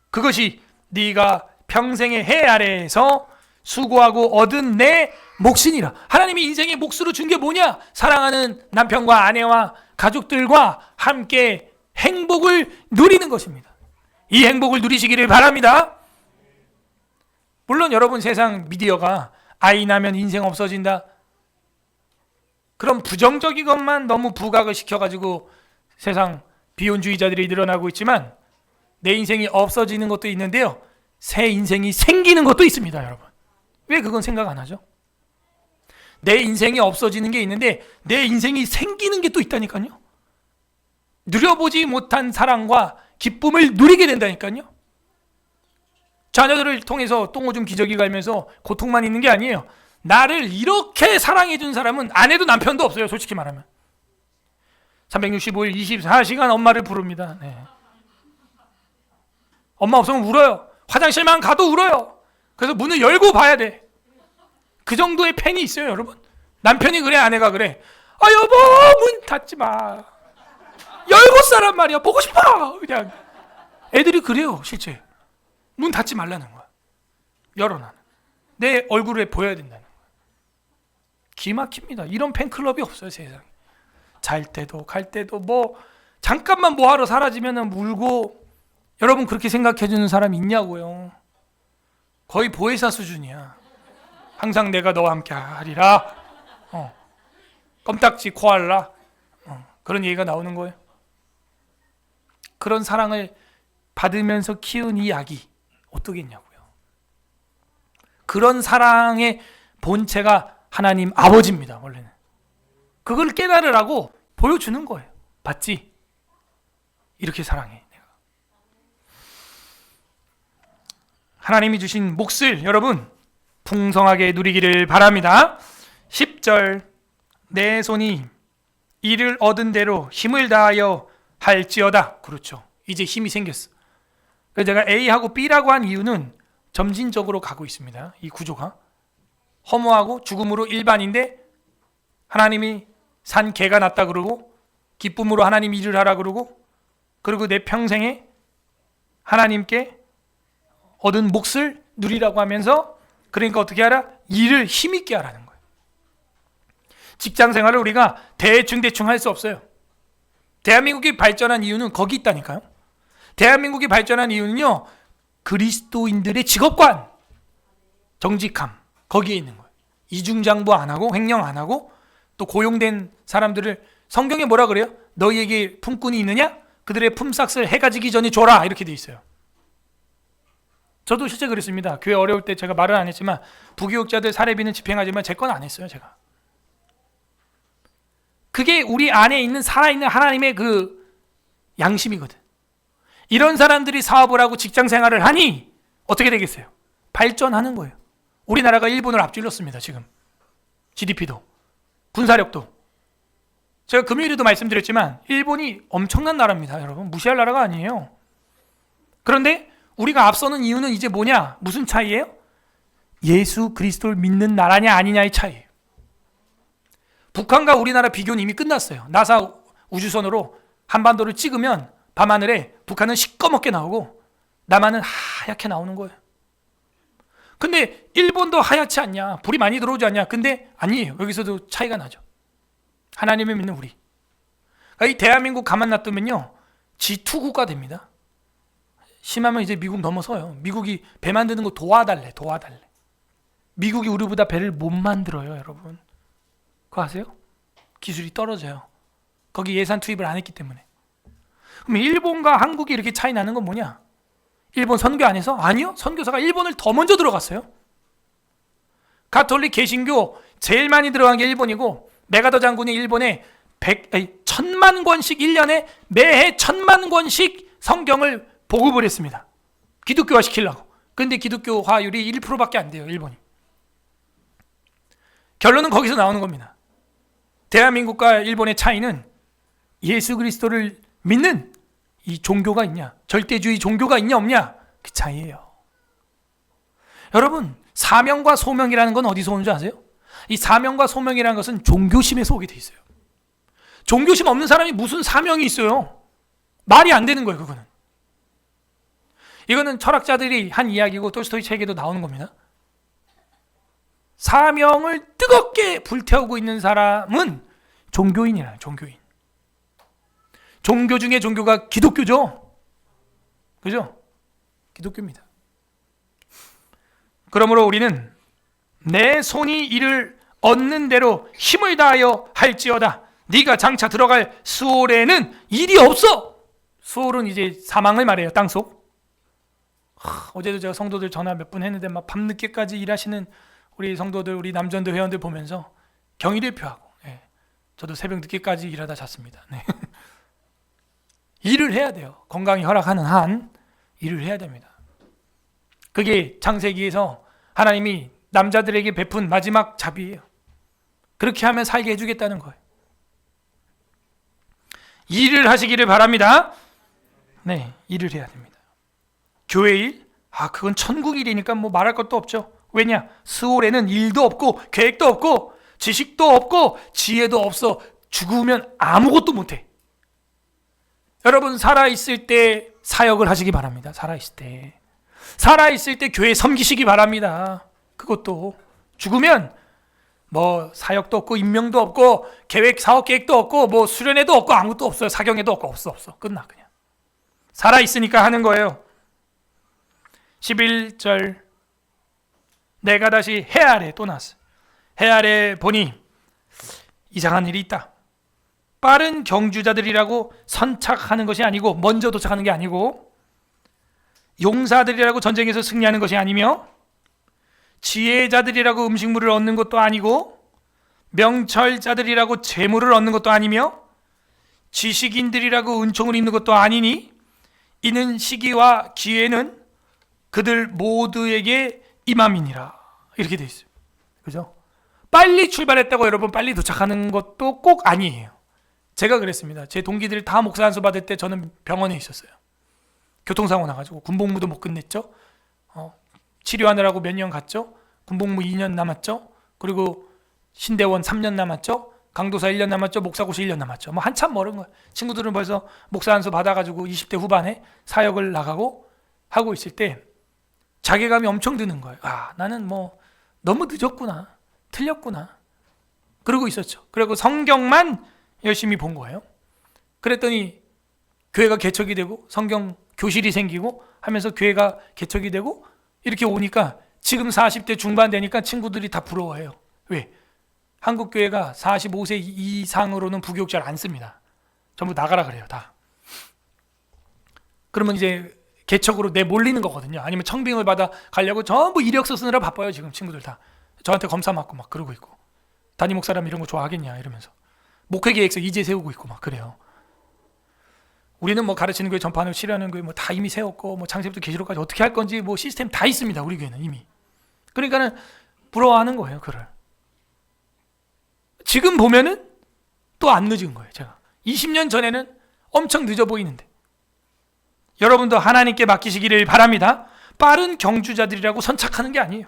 S1: 그것이 네가 평생의 해 아래에서 수고하고 얻은 내 몫이니라. 하나님이 인생의 몫으로 준 게 뭐냐? 사랑하는 남편과 아내와 가족들과 함께 행복을 누리는 것입니다. 이 행복을 누리시기를 바랍니다. 물론 여러분, 세상 미디어가 아이 낳으면 인생 없어진다, 그런 부정적인 것만 너무 부각을 시켜가지고 세상 비혼주의자들이 늘어나고 있지만 내 인생이 없어지는 것도 있는데요, 새 인생이 생기는 것도 있습니다. 여러분, 왜 그건 생각 안 하죠? 내 인생이 없어지는 게 있는데 내 인생이 생기는 게 또 있다니까요. 누려보지 못한 사랑과 기쁨을 누리게 된다니까요. 자녀들을 통해서 똥오줌 기저귀 갈면서 고통만 있는 게 아니에요. 나를 이렇게 사랑해준 사람은 아내도 남편도 없어요. 솔직히 말하면 365일 24시간 엄마를 부릅니다. 네. 엄마 없으면 울어요. 화장실만 가도 울어요. 그래서 문을 열고 봐야 돼. 그 정도의 팬이 있어요. 여러분, 남편이 그래, 아내가 그래. 아 여보, 문 닫지 마, 열고 싸란 말이야, 보고 싶어. 그냥 애들이 그래요. 실제 문 닫지 말라는 거야. 열어놔. 내 얼굴에 보여야 된다는 거야. 기막힙니다. 이런 팬클럽이 없어요, 세상에. 잘 때도 갈 때도 뭐 잠깐만 뭐하러 사라지면 울고. 여러분, 그렇게 생각해주는 사람 있냐고요? 거의 보혜사 수준이야. 항상 내가 너와 함께 하리라. 껌딱지 코알라. 그런 얘기가 나오는 거예요. 그런 사랑을 받으면서 키운 이 아기 어떠겠냐고요. 그런 사랑의 본체가 하나님 아버지입니다. 원래는 그걸 깨달으라고 보여주는 거예요. 봤지? 이렇게 사랑해 내가. 하나님이 주신 몫을 여러분 풍성하게 누리기를 바랍니다. 10절, 내 손이 이를 얻은 대로 힘을 다하여 할지어다. 그렇죠. 이제 힘이 생겼어. 그래서 제가 A하고 B라고 한 이유는 점진적으로 가고 있습니다. 이 구조가 허무하고 죽음으로 일반인데 하나님이 산 개가 났다 그러고 기쁨으로 하나님 일을 하라 그러고 그리고 내 평생에 하나님께 얻은 몫을 누리라고 하면서 그러니까 어떻게 하라? 일을 힘있게 하라는 거예요. 직장 생활을 우리가 대충 할 수 없어요. 대한민국이 발전한 이유는 거기 있다니까요. 대한민국이 발전한 이유는요, 그리스도인들의 직업관, 정직함, 거기에 있는 거예요. 이중장부 안 하고 횡령 안 하고 또 고용된 사람들을 성경에 뭐라 그래요? 너희에게 품꾼이 있느냐? 그들의 품삯을 해가 지기 전에 줘라, 이렇게 돼 있어요. 저도 실제 그랬습니다. 교회 어려울 때 제가 말은 안 했지만 부교육자들 사례비는 집행하지만 제 건 안 했어요. 제가. 그게 우리 안에 있는 살아있는 하나님의 그 양심이거든. 이런 사람들이 사업을 하고 직장 생활을 하니 어떻게 되겠어요? 발전하는 거예요. 우리나라가 일본을 앞질렀습니다. 지금 GDP도 군사력도. 제가 금요일에도 말씀드렸지만 일본이 엄청난 나라입니다. 여러분 무시할 나라가 아니에요. 그런데 우리가 앞서는 이유는 이제 뭐냐? 무슨 차이예요? 예수 그리스도를 믿는 나라냐 아니냐의 차이예요. 북한과 우리나라 비교는 이미 끝났어요. 나사 우주선으로 한반도를 찍으면 밤하늘에 북한은 시꺼멓게 나오고 남한은 하얗게 나오는 거예요. 근데 일본도 하얗지 않냐? 불이 많이 들어오지 않냐? 근데 아니에요. 여기서도 차이가 나죠. 하나님을 믿는 우리. 이 대한민국 가만 놔두면요, G2 국가 됩니다. 심하면 이제 미국 넘어서요. 미국이 배 만드는 거 도와달래. 미국이 우리보다 배를 못 만들어요, 여러분. 그거 아세요? 기술이 떨어져요. 거기 예산 투입을 안 했기 때문에. 그럼 일본과 한국이 이렇게 차이 나는 건 뭐냐? 일본 선교 안 해서? 아니요. 선교사가 일본을 더 먼저 들어갔어요. 가톨릭 개신교 제일 많이 들어간 게 일본이고 메가더 장군이 일본에 1000만 권씩 1년에 매해 1000만 권씩 성경을 보급을 했습니다. 기독교화 시키려고. 근데 기독교화율이 1%밖에 안 돼요, 일본이. 결론은 거기서 나오는 겁니다. 대한민국과 일본의 차이는 예수 그리스도를 믿는 이 종교가 있냐, 절대주의 종교가 있냐 없냐, 그 차이예요. 여러분, 사명과 소명이라는 건 어디서 오는 줄 아세요? 이 사명과 소명이라는 것은 종교심에서 오게 돼 있어요. 종교심 없는 사람이 무슨 사명이 있어요? 말이 안 되는 거예요, 그거는. 이거는 철학자들이 한 이야기고 톨스토이 책에도 나오는 겁니다. 사명을 뜨겁게 불태우고 있는 사람은 종교인이라는, 종교인. 종교 중에 종교가 기독교죠. 그죠? 기독교입니다. 그러므로 우리는 내 손이 이를 얻는 대로 힘을 다하여 할지어다. 네가 장차 들어갈 수올에는 일이 없어. 수올은 이제 사망을 말해요. 땅속. 어제도 제가 성도들 전화 몇 분 했는데 막 밤늦게까지 일하시는 우리 성도들, 우리 남전도 회원들 보면서 경의를 표하고, 저도 새벽 늦게까지 일하다 잤습니다. 네. 일을 해야 돼요. 건강이 허락하는 한 일을 해야 됩니다. 그게 창세기에서 하나님이 남자들에게 베푼 마지막 자비예요. 그렇게 하면 살게 해주겠다는 거예요. 일을 하시기를 바랍니다. 네, 일을 해야 됩니다. 교회 일? 그건 천국 일이니까 뭐 말할 것도 없죠. 왜냐? 스올에는 일도 없고 계획도 없고 지식도 없고 지혜도 없어. 죽으면 아무것도 못해. 여러분, 살아있을 때 사역을 하시기 바랍니다. 살아있을 때 교회 섬기시기 바랍니다. 그것도. 죽으면 뭐 사역도 없고 임명도 없고 사업 계획도 없고 뭐 수련회도 없고 아무것도 없어요. 사경회도 없고 없어. 끝나 그냥. 살아있으니까 하는 거예요. 11절, 내가 다시 해 아래 또 나왔어요. 해 아래 보니 이상한 일이 있다. 빠른 경주자들이라고 선착하는 것이 아니고, 먼저 도착하는 게 아니고, 용사들이라고 전쟁에서 승리하는 것이 아니며, 지혜자들이라고 음식물을 얻는 것도 아니고, 명철자들이라고 재물을 얻는 것도 아니며, 지식인들이라고 은총을 입는 것도 아니니, 이는 시기와 기회는 그들 모두에게 임함이니라. 이렇게 돼 있어요. 그죠? 빨리 출발했다고 여러분 빨리 도착하는 것도 꼭 아니에요. 제가 그랬습니다. 제 동기들 다 목사 안수 받을 때 저는 병원에 있었어요. 교통사고 나가지고 군복무도 못 끝냈죠. 치료하느라고 몇 년 갔죠. 군복무 2년 남았죠. 그리고 신대원 3년 남았죠. 강도사 1년 남았죠. 목사고시 1년 남았죠. 뭐 한참 멀은 거예요. 친구들은 벌써 목사 안수 받아가지고 20대 후반에 사역을 나가고 하고 있을 때 자괴감이 엄청 드는 거예요. 아, 나는 뭐 너무 늦었구나, 틀렸구나, 그러고 있었죠. 그리고 성경만 열심히 본 거예요. 그랬더니 교회가 개척이 되고 성경 교실이 생기고 하면서 교회가 개척이 되고 이렇게 오니까 지금 40대 중반 되니까 친구들이 다 부러워해요. 왜? 한국 교회가 45세 이상으로는 부교육 잘 안 씁니다. 전부 나가라 그래요, 다. 그러면 이제 개척으로 내몰리는 거거든요. 아니면 청빙을 받아 가려고 전부 이력서 쓰느라 바빠요. 지금 친구들 다 저한테 검사 맞고 막 그러고 있고, 담임 목사라면 이런 거 좋아하겠냐 이러면서 목회 계획서 이제 세우고 있고 막 그래요. 우리는 뭐 가르치는 교회, 전파하는 교회, 치료하는 교회 뭐 다 이미 세웠고, 뭐 창세부터 계시록까지 어떻게 할 건지 뭐 시스템 다 있습니다. 우리 교회는 이미. 그러니까는 부러워하는 거예요, 그를. 지금 보면은 또 안 늦은 거예요. 제가 20년 전에는 엄청 늦어 보이는데, 여러분도 하나님께 맡기시기를 바랍니다. 빠른 경주자들이라고 선착하는 게 아니에요.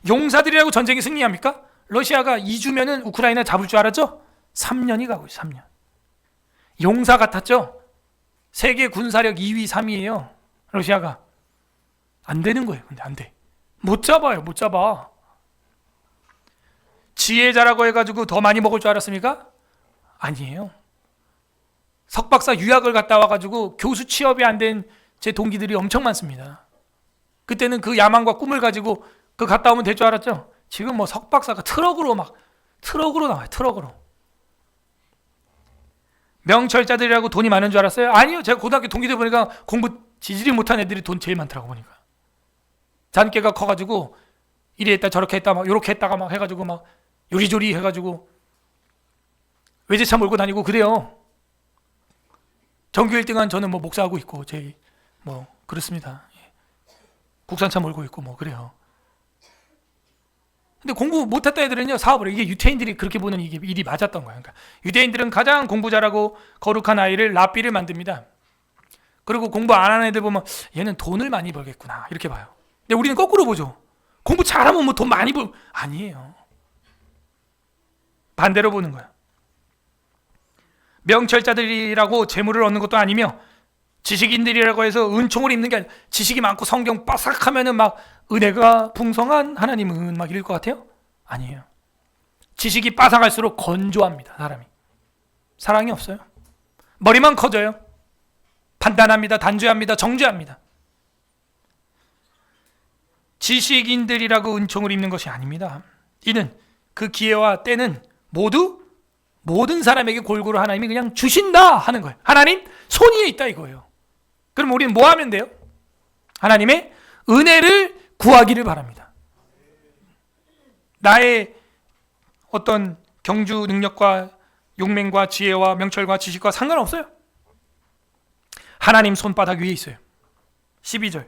S1: 용사들이라고 전쟁에 승리합니까? 러시아가 2주면은 우크라이나 잡을 줄 알았죠? 3년이 가고 있어요. 3년. 용사 같았죠? 세계 군사력 2위, 3위예요. 러시아가. 안 되는 거예요. 근데 안 돼. 못 잡아요. 못 잡아. 지혜자라고 해가지고 더 많이 먹을 줄 알았습니까? 아니에요. 석박사 유학을 갔다 와가지고 교수 취업이 안 된 제 동기들이 엄청 많습니다. 그때는 그 야망과 꿈을 가지고 그 갔다 오면 될 줄 알았죠? 지금 뭐 석박사가 트럭으로 나와요. 트럭으로. 명철자들이라고 돈이 많은 줄 알았어요? 아니요. 제가 고등학교 동기들 보니까 공부 지질이 못한 애들이 돈 제일 많더라고 보니까. 잔깨가 커가지고 이리 했다 저렇게 했다 막 요렇게 했다가 막 해가지고 막 요리조리 해가지고 외제차 몰고 다니고 그래요. 전교 1등한 저는 뭐 목사하고 있고 제 뭐 그렇습니다. 국산차 몰고 있고 뭐 그래요. 근데 공부 못했다 애들은요 사업을, 이게 유대인들이 그렇게 보는 이게 일이 맞았던 거예요. 그러니까 유대인들은 가장 공부 잘하고 거룩한 아이를 랍비를 만듭니다. 그리고 공부 안 하는 애들 보면 얘는 돈을 많이 벌겠구나 이렇게 봐요. 근데 우리는 거꾸로 보죠. 공부 잘하면 뭐 돈 많이 아니에요. 반대로 보는 거야. 명철자들이라고 재물을 얻는 것도 아니며 지식인들이라고 해서 은총을 입는 게 아니라, 지식이 많고 성경 빠삭하면은 막 은혜가 풍성한 하나님은 막 이럴 것 같아요? 아니에요. 지식이 빠삭할수록 건조합니다. 사랑이 없어요. 머리만 커져요. 판단합니다. 단죄합니다. 정죄합니다. 지식인들이라고 은총을 입는 것이 아닙니다. 이는 그 기회와 때는 모두 모든 사람에게 골고루 하나님이 그냥 주신다 하는 거예요. 하나님 손 위에 있다 이거예요. 그럼 우리는 뭐 하면 돼요? 하나님의 은혜를 구하기를 바랍니다. 나의 어떤 경주 능력과 용맹과 지혜와 명철과 지식과 상관없어요. 하나님 손바닥 위에 있어요. 12절.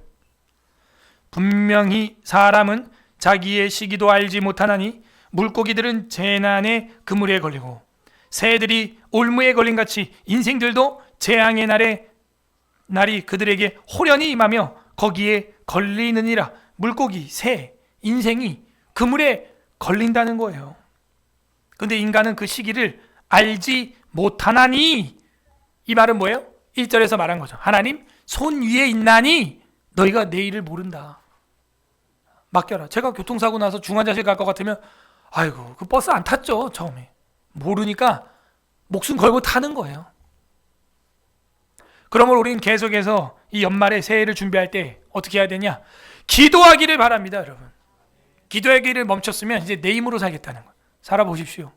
S1: 분명히 사람은 자기의 시기도 알지 못하나니 물고기들은 재난의 그물에 걸리고 새들이 올무에 걸린 같이 인생들도 재앙의 날이 그들에게 호련히 임하며 거기에 걸리느니라. 물고기, 새, 인생이 그물에 걸린다는 거예요. 근데 인간은 그 시기를 알지 못하나니, 이 말은 뭐예요? 1절에서 말한 거죠. 하나님 손 위에 있나니 너희가 내일을 모른다. 맡겨라. 제가 교통사고 나서 중환자실 갈 것 같으면 아이고 그 버스 안 탔죠. 처음에 모르니까 목숨 걸고 타는 거예요. 그러므로 우리는 계속해서 이 연말에 새해를 준비할 때 어떻게 해야 되냐? 기도하기를 바랍니다. 여러분, 기도하기를 멈췄으면 이제 내 힘으로 살겠다는 거예요. 살아보십시오.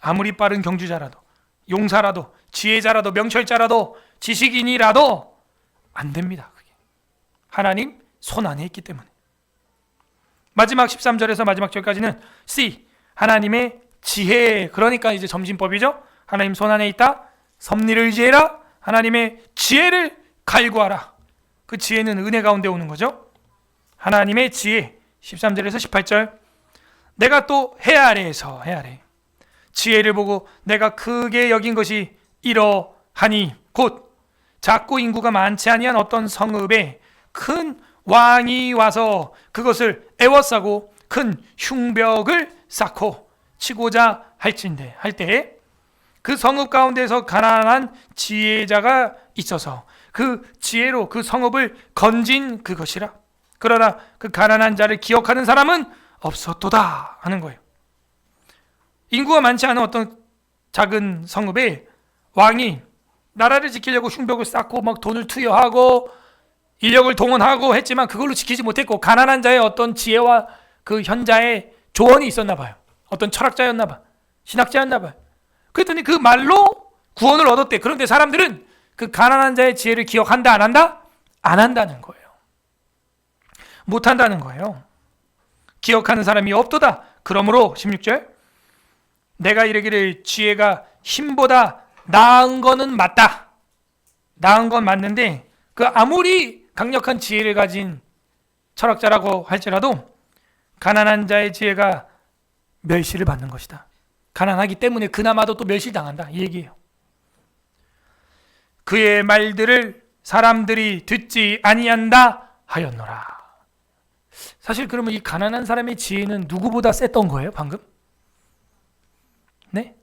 S1: 아무리 빠른 경주자라도, 용사라도, 지혜자라도, 명철자라도, 지식인이라도 안 됩니다. 그게 하나님 손 안에 있기 때문에. 마지막 13절에서 마지막 절까지는 C, 하나님의 지혜. 그러니까 이제 점진법이죠. 하나님 손 안에 있다. 섭리를 의지해라. 하나님의 지혜를 갈구하라. 그 지혜는 은혜 가운데 오는 거죠. 하나님의 지혜. 13절에서 18절. 내가 또 해 아래에서, 해 아래 지혜를 보고 내가 크게 여긴 것이 이러하니 곧 작고 인구가 많지 아니한 어떤 성읍에 큰 왕이 와서 그것을 애워싸고 큰 흉벽을 쌓고 치고자 할진대 할 때에 그 성읍 가운데서 가난한 지혜자가 있어서 그 지혜로 그 성읍을 건진 그것이라. 그러나 그 가난한 자를 기억하는 사람은 없었도다 하는 거예요. 인구가 많지 않은 어떤 작은 성읍에 왕이 나라를 지키려고 흉벽을 쌓고 막 돈을 투여하고 인력을 동원하고 했지만 그걸로 지키지 못했고, 가난한 자의 어떤 지혜와 그 현자의 조언이 있었나 봐요. 어떤 철학자였나 봐, 신학자였나 봐요. 그랬더니 그 말로 구원을 얻었대. 그런데 사람들은 그 가난한 자의 지혜를 기억한다 안 한다? 안 한다는 거예요. 못한다는 거예요. 기억하는 사람이 없도다. 그러므로 16절, 내가 이르기를 지혜가 힘보다 나은 거는 맞다. 나은 건 맞는데 그 아무리 강력한 지혜를 가진 철학자라고 할지라도 가난한 자의 지혜가 멸시를 받는 것이다. 가난하기 때문에 그나마도 또 멸시당한다, 이 얘기예요. 그의 말들을 사람들이 듣지 아니한다 하였노라. 사실 그러면 이 가난한 사람의 지혜는 누구보다 셌던 거예요, 방금? 네?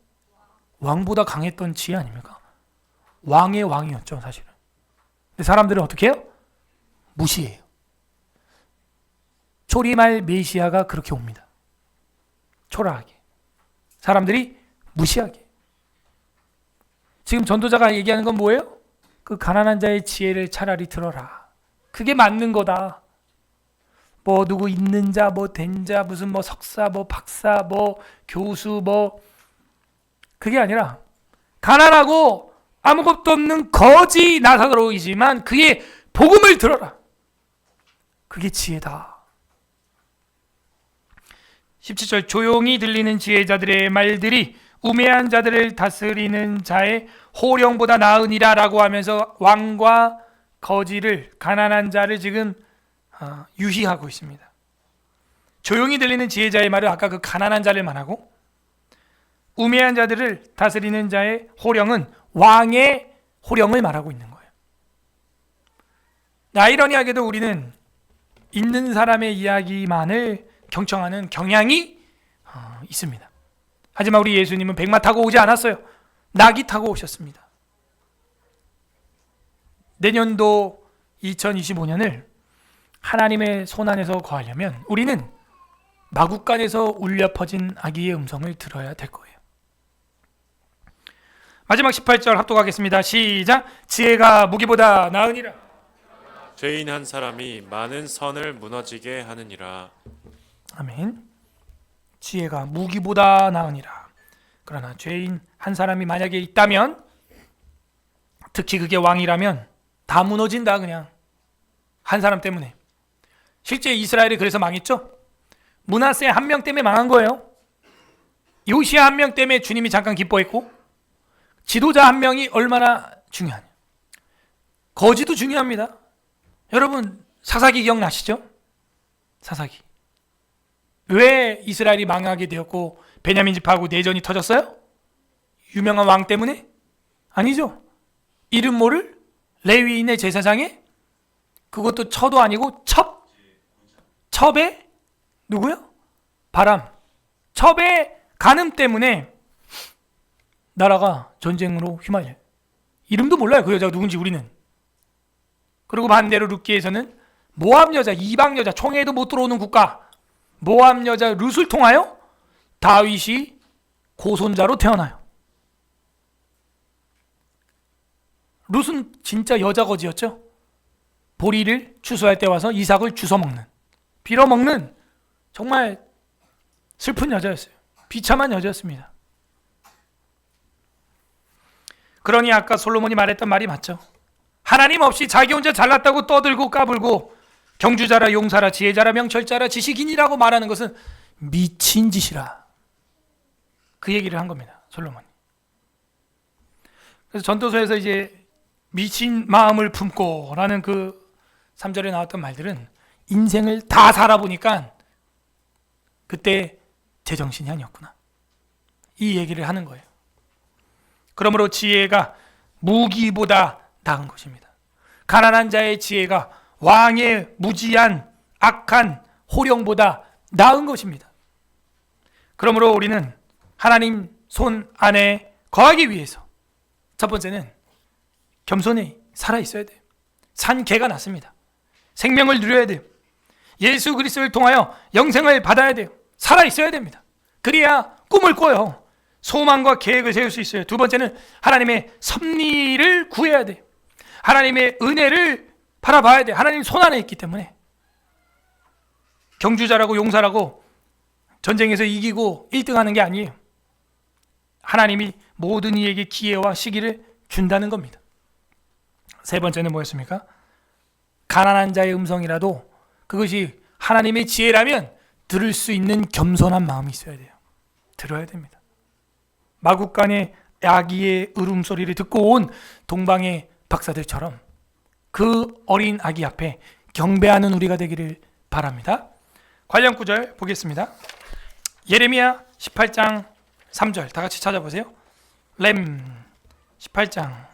S1: 왕보다 강했던 지혜 아닙니까? 왕의 왕이었죠, 사실은. 근데 사람들은 어떻게 해요? 무시해요. 초리말 메시아가 그렇게 옵니다. 초라하게. 사람들이 무시하게. 지금 전도자가 얘기하는 건 뭐예요? 그 가난한 자의 지혜를 차라리 들어라. 그게 맞는 거다. 뭐 누구 있는 자, 뭐 된 자, 무슨 뭐 석사, 뭐 박사, 뭐 교수, 뭐 그게 아니라 가난하고 아무것도 없는 거지 나사로이지만 그의 복음을 들어라. 그게 지혜다. 17절, 조용히 들리는 지혜자들의 말들이 우매한 자들을 다스리는 자의 호령보다 나으니라 라고 하면서 왕과 거지를, 가난한 자를 지금 유희하고 있습니다. 조용히 들리는 지혜자의 말은 아까 그 가난한 자를 말하고, 우매한 자들을 다스리는 자의 호령은 왕의 호령을 말하고 있는 거예요. 아이러니하게도 우리는 있는 사람의 이야기만을 경청하는 경향이 있습니다. 하지만 우리 예수님은 백마 타고 오지 않았어요. 나귀 타고 오셨습니다. 내년도 2025년을 하나님의 손안에서 거하려면 우리는 마국간에서 울려 퍼진 아기의 음성을 들어야 될 거예요. 마지막 18절 합독하겠습니다. 시작. 지혜가 무기보다 나으니라.
S2: 죄인 한 사람이 많은 선을 무너지게 하느니라.
S1: 아멘. 지혜가 무기보다 나으니라. 그러나 죄인 한 사람이 만약에 있다면, 특히 그게 왕이라면 다 무너진다. 그냥 한 사람 때문에. 실제 이스라엘이 그래서 망했죠. 므낫세 한 명 때문에 망한 거예요. 요시야 한 명 때문에 주님이 잠깐 기뻐했고, 지도자 한 명이 얼마나 중요하냐. 거지도 중요합니다. 여러분 사사기 기억나시죠? 사사기. 왜 이스라엘이 망하게 되었고 베냐민 집하고 내전이 터졌어요? 유명한 왕 때문에? 아니죠. 이름 모를 레위인의 제사장에, 그것도 처도 아니고 첩의 누구요? 바람. 첩의 간음 때문에 나라가 전쟁으로 휘말려. 이름도 몰라요, 그 여자가 누군지 우리는. 그리고 반대로 룻기에서는 모압 여자, 이방 여자, 총회에도 못 들어오는 국가 모압 여자 룻을 통하여 다윗이 고손자로 태어나요. 룻은 진짜 여자 거지였죠. 보리를 추수할 때 와서 이삭을 주워 먹는, 빌어 먹는 정말 슬픈 여자였어요. 비참한 여자였습니다. 그러니 아까 솔로몬이 말했던 말이 맞죠. 하나님 없이 자기 혼자 잘났다고 떠들고 까불고 경주자라 용사라 지혜자라 명철자라 지식인이라고 말하는 것은 미친 짓이라. 그 얘기를 한 겁니다, 솔로몬이. 그래서 전도서에서 이제 미친 마음을 품고 라는 그 3절에 나왔던 말들은 인생을 다 살아보니까 그때 제정신이 아니었구나, 이 얘기를 하는 거예요. 그러므로 지혜가 무기보다 나은 것입니다. 가난한 자의 지혜가 왕의 무지한 악한 호령보다 나은 것입니다. 그러므로 우리는 하나님 손 안에 거하기 위해서 첫 번째는 겸손히 살아 있어야 돼요. 산 개가 났습니다. 생명을 누려야 돼요. 예수 그리스도를 통하여 영생을 받아야 돼요. 살아 있어야 됩니다. 그래야 꿈을 꿔요. 소망과 계획을 세울 수 있어요. 두 번째는 하나님의 섭리를 구해야 돼요. 하나님의 은혜를 바라봐야 돼요. 하나님 손 안에 있기 때문에. 경주자라고 용사라고 전쟁에서 이기고 1등하는 게 아니에요. 하나님이 모든 이에게 기회와 시기를 준다는 겁니다. 세 번째는 뭐였습니까? 가난한 자의 음성이라도 그것이 하나님의 지혜라면 들을 수 있는 겸손한 마음이 있어야 돼요. 들어야 됩니다. 마국간의 아기의 울음소리를 듣고 온 동방의 박사들처럼 그 어린 아기 앞에 경배하는 우리가 되기를 바랍니다. 관련 구절 보겠습니다. 예레미야 18장 3절 다 같이 찾아보세요. 렘 18장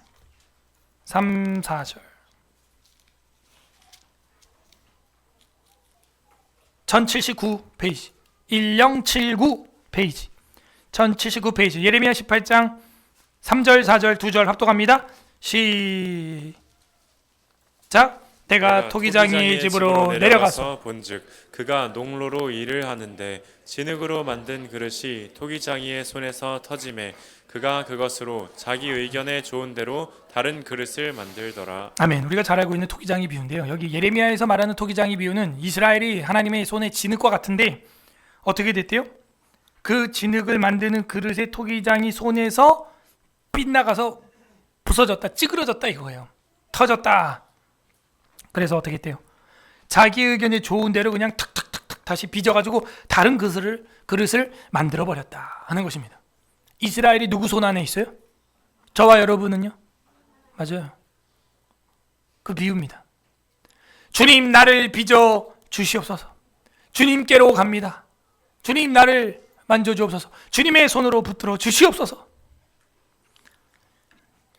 S1: 3, 4절 1079페이지 1079페이지 1079페이지 예레미야 18장 3절 4절 2절 합독합니다. 시작. 내가 토기장의 집으로 내려가서
S2: 본즉 그가 농로로 일을 하는데 진흙으로 만든 그릇이 토기장이의 손에서 터짐에 그가 그것으로 자기 의견에 좋은 대로 다른 그릇을 만들더라.
S1: 아멘. 우리가 잘 알고 있는 토기장이 비유인데요. 여기 예레미야에서 말하는 토기장이 비유는 이스라엘이 하나님의 손에 진흙과 같은데 어떻게 됐대요? 그 진흙을 만드는 그릇의 토기장이 손에서 빗나가서 부서졌다, 찌그러졌다 이거예요. 터졌다. 그래서 어떻게 했대요? 자기 의견에 좋은 대로 그냥 탁탁탁탁 다시 빚어가지고 다른 그릇을 만들어 버렸다 하는 것입니다. 이스라엘이 누구 손 안에 있어요? 저와 여러분은요? 맞아요. 그 비유입니다. 주님 나를 빚어 주시옵소서. 주님께로 갑니다. 주님 나를 만져주옵소서. 주님의 손으로 붙들어 주시옵소서.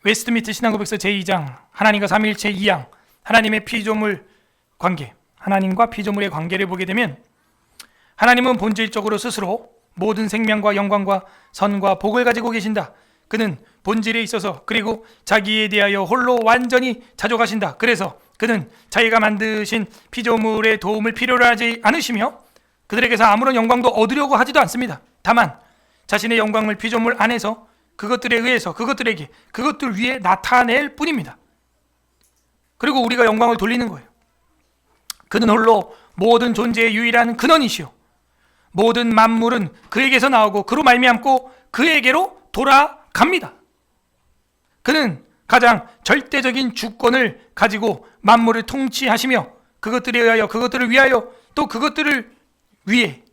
S1: 웨스트미트 신앙고백서 제2장 하나님과 삼위일체 2양 하나님의 피조물 관계, 하나님과 피조물의 관계를 보게 되면 하나님은 본질적으로 스스로 모든 생명과 영광과 선과 복을 가지고 계신다. 그는 본질에 있어서 그리고 자기에 대하여 홀로 완전히 자족하신다. 그래서 그는 자기가 만드신 피조물의 도움을 필요로 하지 않으시며 그들에게서 아무런 영광도 얻으려고 하지도 않습니다. 다만 자신의 영광을 피조물 안에서 그것들에 의해서 그것들 위에 나타낼 뿐입니다. 그리고 우리가 영광을 돌리는 거예요. 그는 홀로 모든 존재의 유일한 근원이시오. 모든 만물은 그에게서 나오고 그로 말미암고 그에게로 돌아갑니다. 그는 가장 절대적인 주권을 가지고 만물을 통치하시며 그것들에 의하여 그것들을 위하여 또 그것들을 위해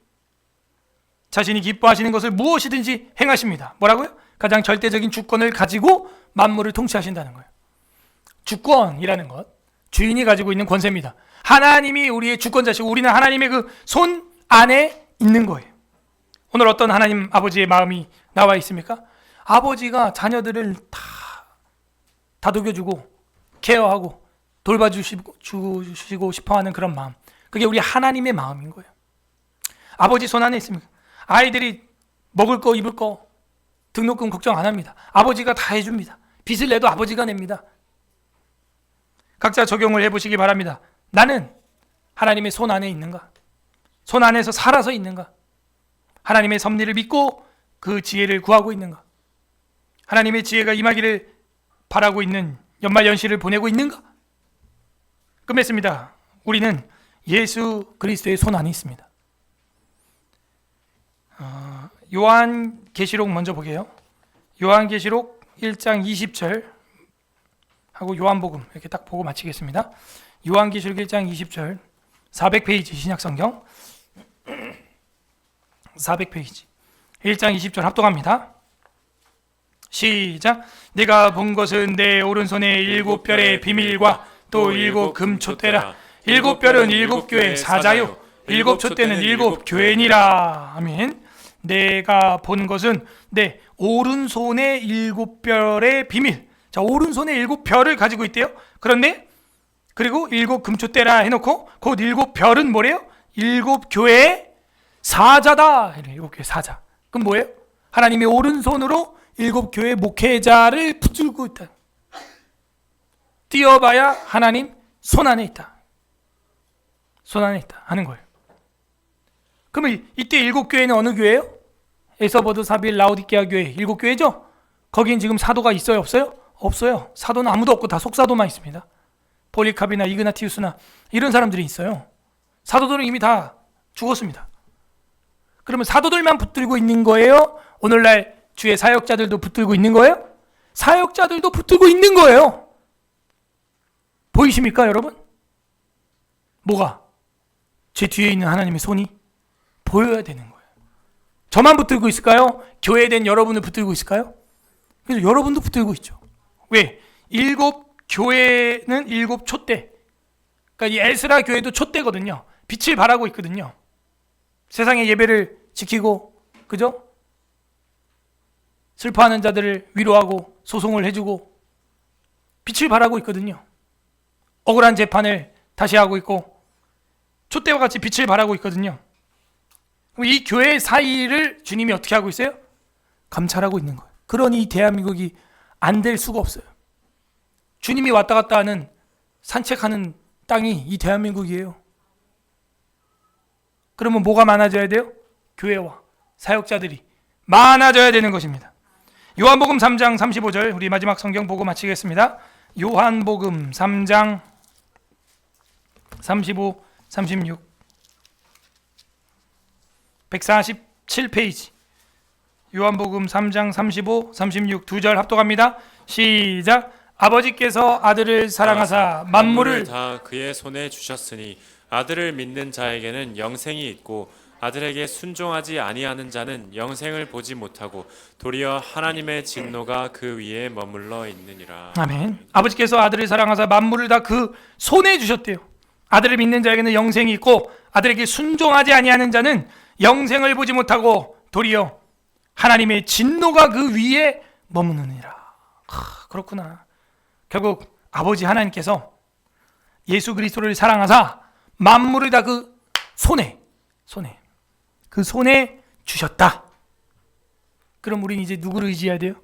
S1: 자신이 기뻐하시는 것을 무엇이든지 행하십니다. 뭐라고요? 가장 절대적인 주권을 가지고 만물을 통치하신다는 거예요. 주권이라는 것, 주인이 가지고 있는 권세입니다. 하나님이 우리의 주권자시고 우리는 하나님의 그 손 안에 있는 거예요. 오늘 어떤 하나님 아버지의 마음이 나와 있습니까? 아버지가 자녀들을 다 다독여주고 케어하고 돌봐주시고 싶어하는 그런 마음, 그게 우리 하나님의 마음인 거예요. 아버지 손 안에 있습니까? 아이들이 먹을 거 입을 거 등록금 걱정 안 합니다. 아버지가 다 해줍니다. 빚을 내도 아버지가 냅니다. 각자 적용을 해보시기 바랍니다. 나는 하나님의 손 안에 있는가? 손 안에서 살아서 있는가? 하나님의 섭리를 믿고 그 지혜를 구하고 있는가? 하나님의 지혜가 임하기를 바라고 있는 연말연시를 보내고 있는가? 끝맺습니다. 우리는 예수 그리스도의 손 안에 있습니다. 요한계시록 먼저 보게요. 요한계시록 1장 20절 하고 요한복음 이렇게 딱 보고 마치겠습니다. 요한계시록 1장 20절 400페이지 신약성경 400페이지 1장 20절 합독합니다. 시작. 내가 본 것은 내 오른손에 7별의 비밀과 또 7 금촛대라. 7별은 7교회 사자요 7 촛대는 7 교회니라. 아멘. 내가 본 것은 내 오른손에 7별의 비밀. 자, 오른손에 7별을 가지고 있대요. 그런데 그리고 7 금초대라 해놓고 곧 7 별은 뭐래요? 7 교회의 사자다. 7 교회 사자. 그럼 뭐예요? 하나님의 오른손으로 7 교회 목회자를 붙들고 있다. 띄어봐야 하나님 손 안에 있다. 손 안에 있다 하는 거예요. 그러면 이때 7 교회는 어느 교회예요? 에서버드, 사빌, 라오디게아 교회 7 교회죠? 거긴 지금 사도가 있어요? 없어요? 없어요. 사도는 아무도 없고 다 속사도만 있습니다. 폴리캅이나 이그나티우스나 이런 사람들이 있어요. 사도들은 이미 다 죽었습니다. 그러면 사도들만 붙들고 있는 거예요? 오늘날 주의 사역자들도 붙들고 있는 거예요? 사역자들도 붙들고 있는 거예요. 보이십니까, 여러분? 뭐가? 제 뒤에 있는 하나님의 손이 보여야 되는 거예요. 저만 붙들고 있을까요? 교회에 된 여러분을 붙들고 있을까요? 그래서 여러분도 붙들고 있죠. 왜? 7 교회는 7 촛대. 그러니까 이 에스라 교회도 촛대거든요. 빛을 발하고 있거든요. 세상의 예배를 지키고, 그죠? 슬퍼하는 자들을 위로하고 소송을 해주고 빛을 발하고 있거든요. 억울한 재판을 다시 하고 있고 촛대와 같이 빛을 발하고 있거든요. 이 교회 사이를 주님이 어떻게 하고 있어요? 감찰하고 있는 거예요. 그러니 대한민국이 안 될 수가 없어요. 주님이 왔다 갔다 하는 산책하는 땅이 이 대한민국이에요. 그러면 뭐가 많아져야 돼요? 교회와 사역자들이 많아져야 되는 것입니다. 요한복음 3장 35절 우리 마지막 성경 보고 마치겠습니다. 요한복음 3장 35, 36 147페이지 요한복음 3장 35, 36 두 절 합독합니다. 시작. 아버지께서 아들을 사랑하사 만물을
S2: 다 그의 손에 주셨으니 아들을 믿는 자에게는 영생이 있고 아들에게 순종하지 아니하는 자는 영생을 보지 못하고 도리어 하나님의 진노가 그 위에 머물러 있느니라.
S1: 아멘. 아버지께서 아들을 사랑하사 만물을 다 그 손에 주셨대요. 아들을 믿는 자에게는 영생이 있고 아들에게 순종하지 아니하는 자는 영생을 보지 못하고 도리어 하나님의 진노가 그 위에 머무느니라. 그렇구나. 결국 아버지 하나님께서 예수 그리스도를 사랑하사 만물을 다 그 손에 그 손에 주셨다. 그럼 우리는 이제 누구를 의지해야 돼요?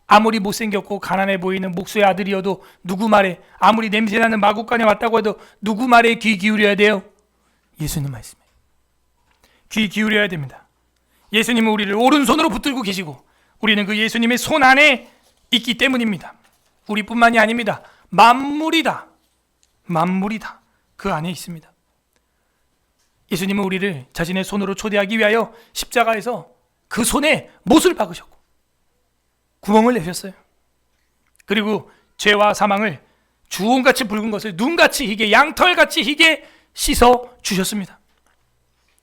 S1: 아무리 못생겼고 가난해 보이는 목수의 아들이어도 누구 말에, 아무리 냄새나는 마구간에 왔다고 해도 누구 말에 귀 기울여야 돼요? 예수님 말씀에 귀 기울여야 됩니다. 예수님은 우리를 오른손으로 붙들고 계시고 우리는 그 예수님의 손 안에 있기 때문입니다. 우리뿐만이 아닙니다. 만물이다 그 안에 있습니다. 예수님은 우리를 자신의 손으로 초대하기 위하여 십자가에서 그 손에 못을 박으셨고 구멍을 내셨어요. 그리고 죄와 사망을 주홍같이 붉은 것을 눈같이 희게, 양털같이 희게 씻어 주셨습니다.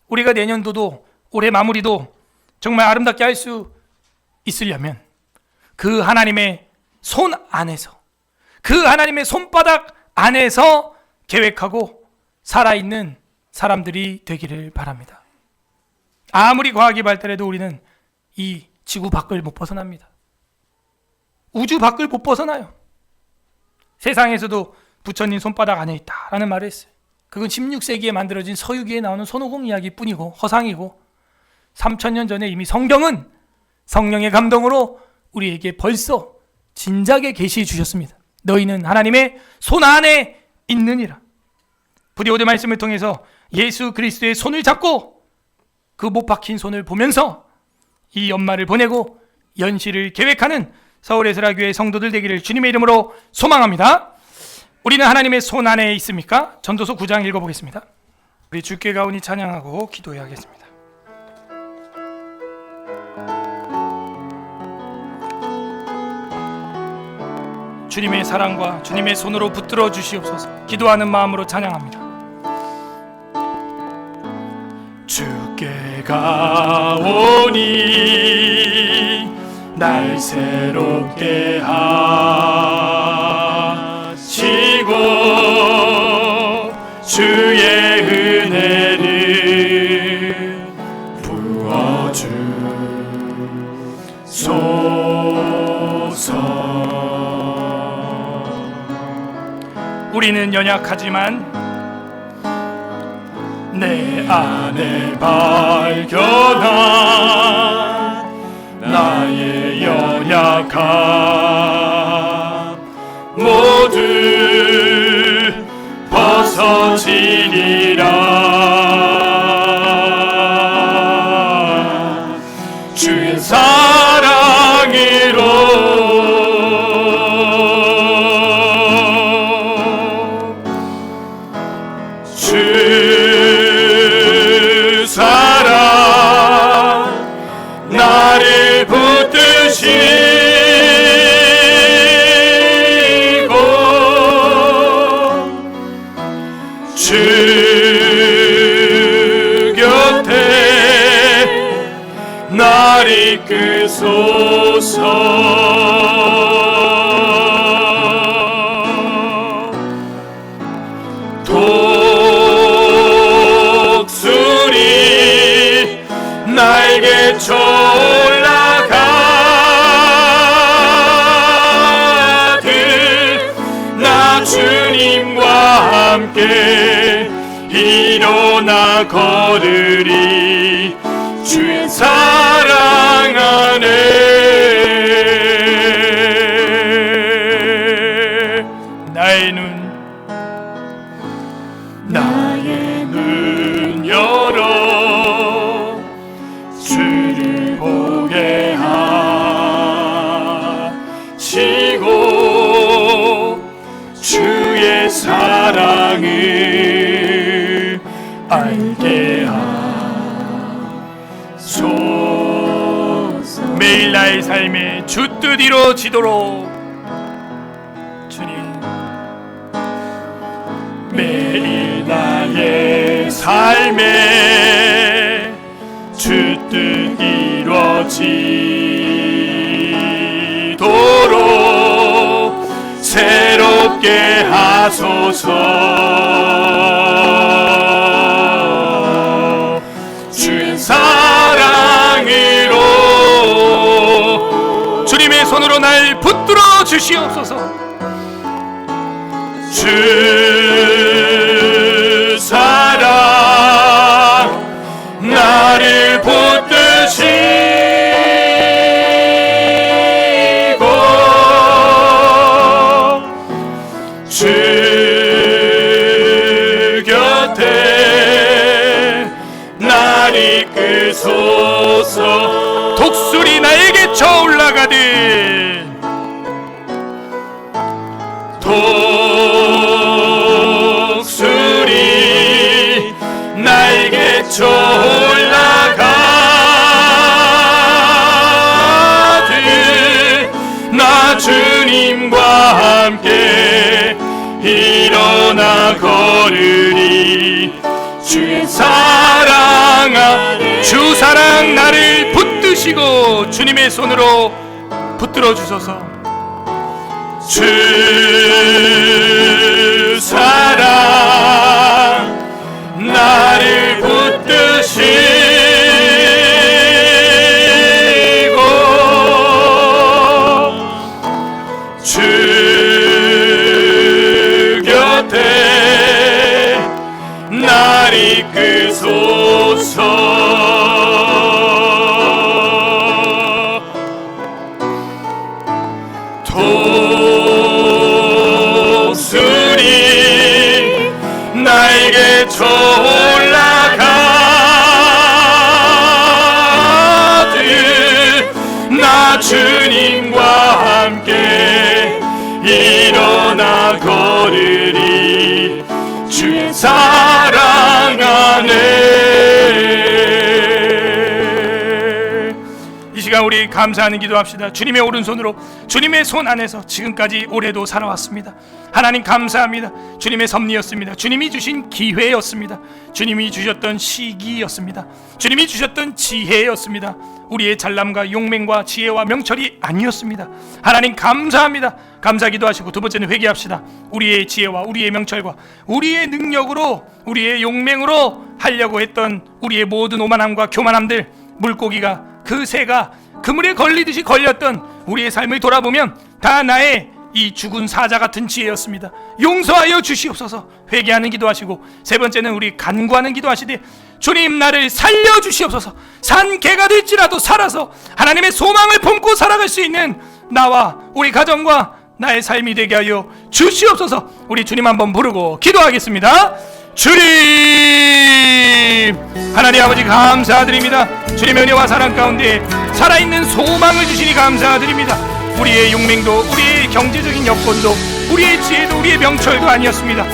S1: 우리가 내년도도 올해 마무리도 정말 아름답게 할 수 있으려면 그 하나님의 손 안에서, 그 하나님의 손바닥 안에서 계획하고 살아있는 사람들이 되기를 바랍니다. 아무리 과학이 발달해도 우리는 이 지구 밖을 못 벗어납니다. 우주 밖을 못 벗어나요. 세상에서도 부처님 손바닥 안에 있다라는 말을 했어요. 그건 16세기에 만들어진 서유기에 나오는 손오공 이야기뿐이고 허상이고 3000년 전에 이미 성경은 성령의 감동으로 우리에게 벌써 진작에 계시해 주셨습니다. 너희는 하나님의 손 안에 있느니라. 부디오드 말씀을 통해서 예수 그리스도의 손을 잡고 그 못 박힌 손을 보면서 이 연말을 보내고 연시를 계획하는 서울에스라교회 성도들 되기를 주님의 이름으로 소망합니다. 우리는 하나님의 손 안에 있습니까? 전도서 9장 읽어보겠습니다. 우리 주께 가오니 찬양하고 기도해야겠습니다. 주님의 사랑과 주님의 손으로 붙들어 주시옵소서. 기도하는 마음으로 찬양합니다. 주께 가오니 날 새롭게 하시고 주의 은혜를 부어주소서. 우리는 연약하지만 내 안에 발견한 나의 연약함 모두 벗어지리라. 주의 사랑으로 주 사랑 나를 붙드시고 주 곁에 날 이끄소서. 독수리 날개쳐 올라가듯 나 주님과 함께 일어나 걸으리. 주의 사랑 안에 나의 눈 열어 주를 보게 하시고 주의 사랑을 알게 하소서. 매일 나의 삶에 주 뜻 이루어지도록 주님, 매일 나의 삶에 주 뜻 이루어지도록 새롭게 하소서. 주의 사랑으로 주님의 손으로 날 붙들어 주시옵소서. 주 사랑 나를 붙드시고 주 곁에 날 이끄소서. 독수리 나에게 쳐 올라가듯 독수리 날개쳐 올라가듯 나 주님과 함께 일어나 걸으리. 주의 사랑 안에 주 사랑 나를 붙드시고 주님의 손으로 붙들어 주소서. 주 사랑 나를 붙드시고 주 곁에 날 이끄소서. 독수리 날개쳐 올라가듯 나 주님과 함께 일어나 걸으리. 주의 사랑 안에 이 시간 우리 감사하는 기도합시다. 주님의 오른손으로 주님의 손 안에서 지금까지 올해도 살아왔습니다. 하나님 감사합니다. 주님의 섭리였습니다. 주님이 주신 기회였습니다. 주님이 주셨던 시기였습니다. 주님이 주셨던 지혜였습니다. 우리의 잘남과 용맹과 지혜와 명철이 아니었습니다. 하나님 감사합니다. 감사 기도하시고 두 번째는 회개합시다. 우리의 지혜와 우리의 명철과 우리의 능력으로 우리의 용맹으로 하려고 했던 우리의 모든 오만함과 교만함들, 물고기가 그 새가 그물에 걸리듯이 걸렸던 우리의 삶을 돌아보면 다 나의 이 죽은 사자 같은 지혜였습니다. 용서하여 주시옵소서. 회개하는 기도하시고, 세 번째는 우리 간구하는 기도하시되, 주님 나를 살려주시옵소서. 산 개가 될지라도 살아서 하나님의 소망을 품고 살아갈 수 있는 나와 우리 가정과 나의 삶이 되게 하여 주시옵소서. 우리 주님 한번 부르고 기도하겠습니다. 주님, 하나님 아버지 감사드립니다. 주님의 은혜와 사랑 가운데 살아있는 소망을 주시니 감사드립니다. 우리의 용맹도, 우리의 경제적인 여건도, 우리의 지혜도, 우리의 명철도 아니었습니다.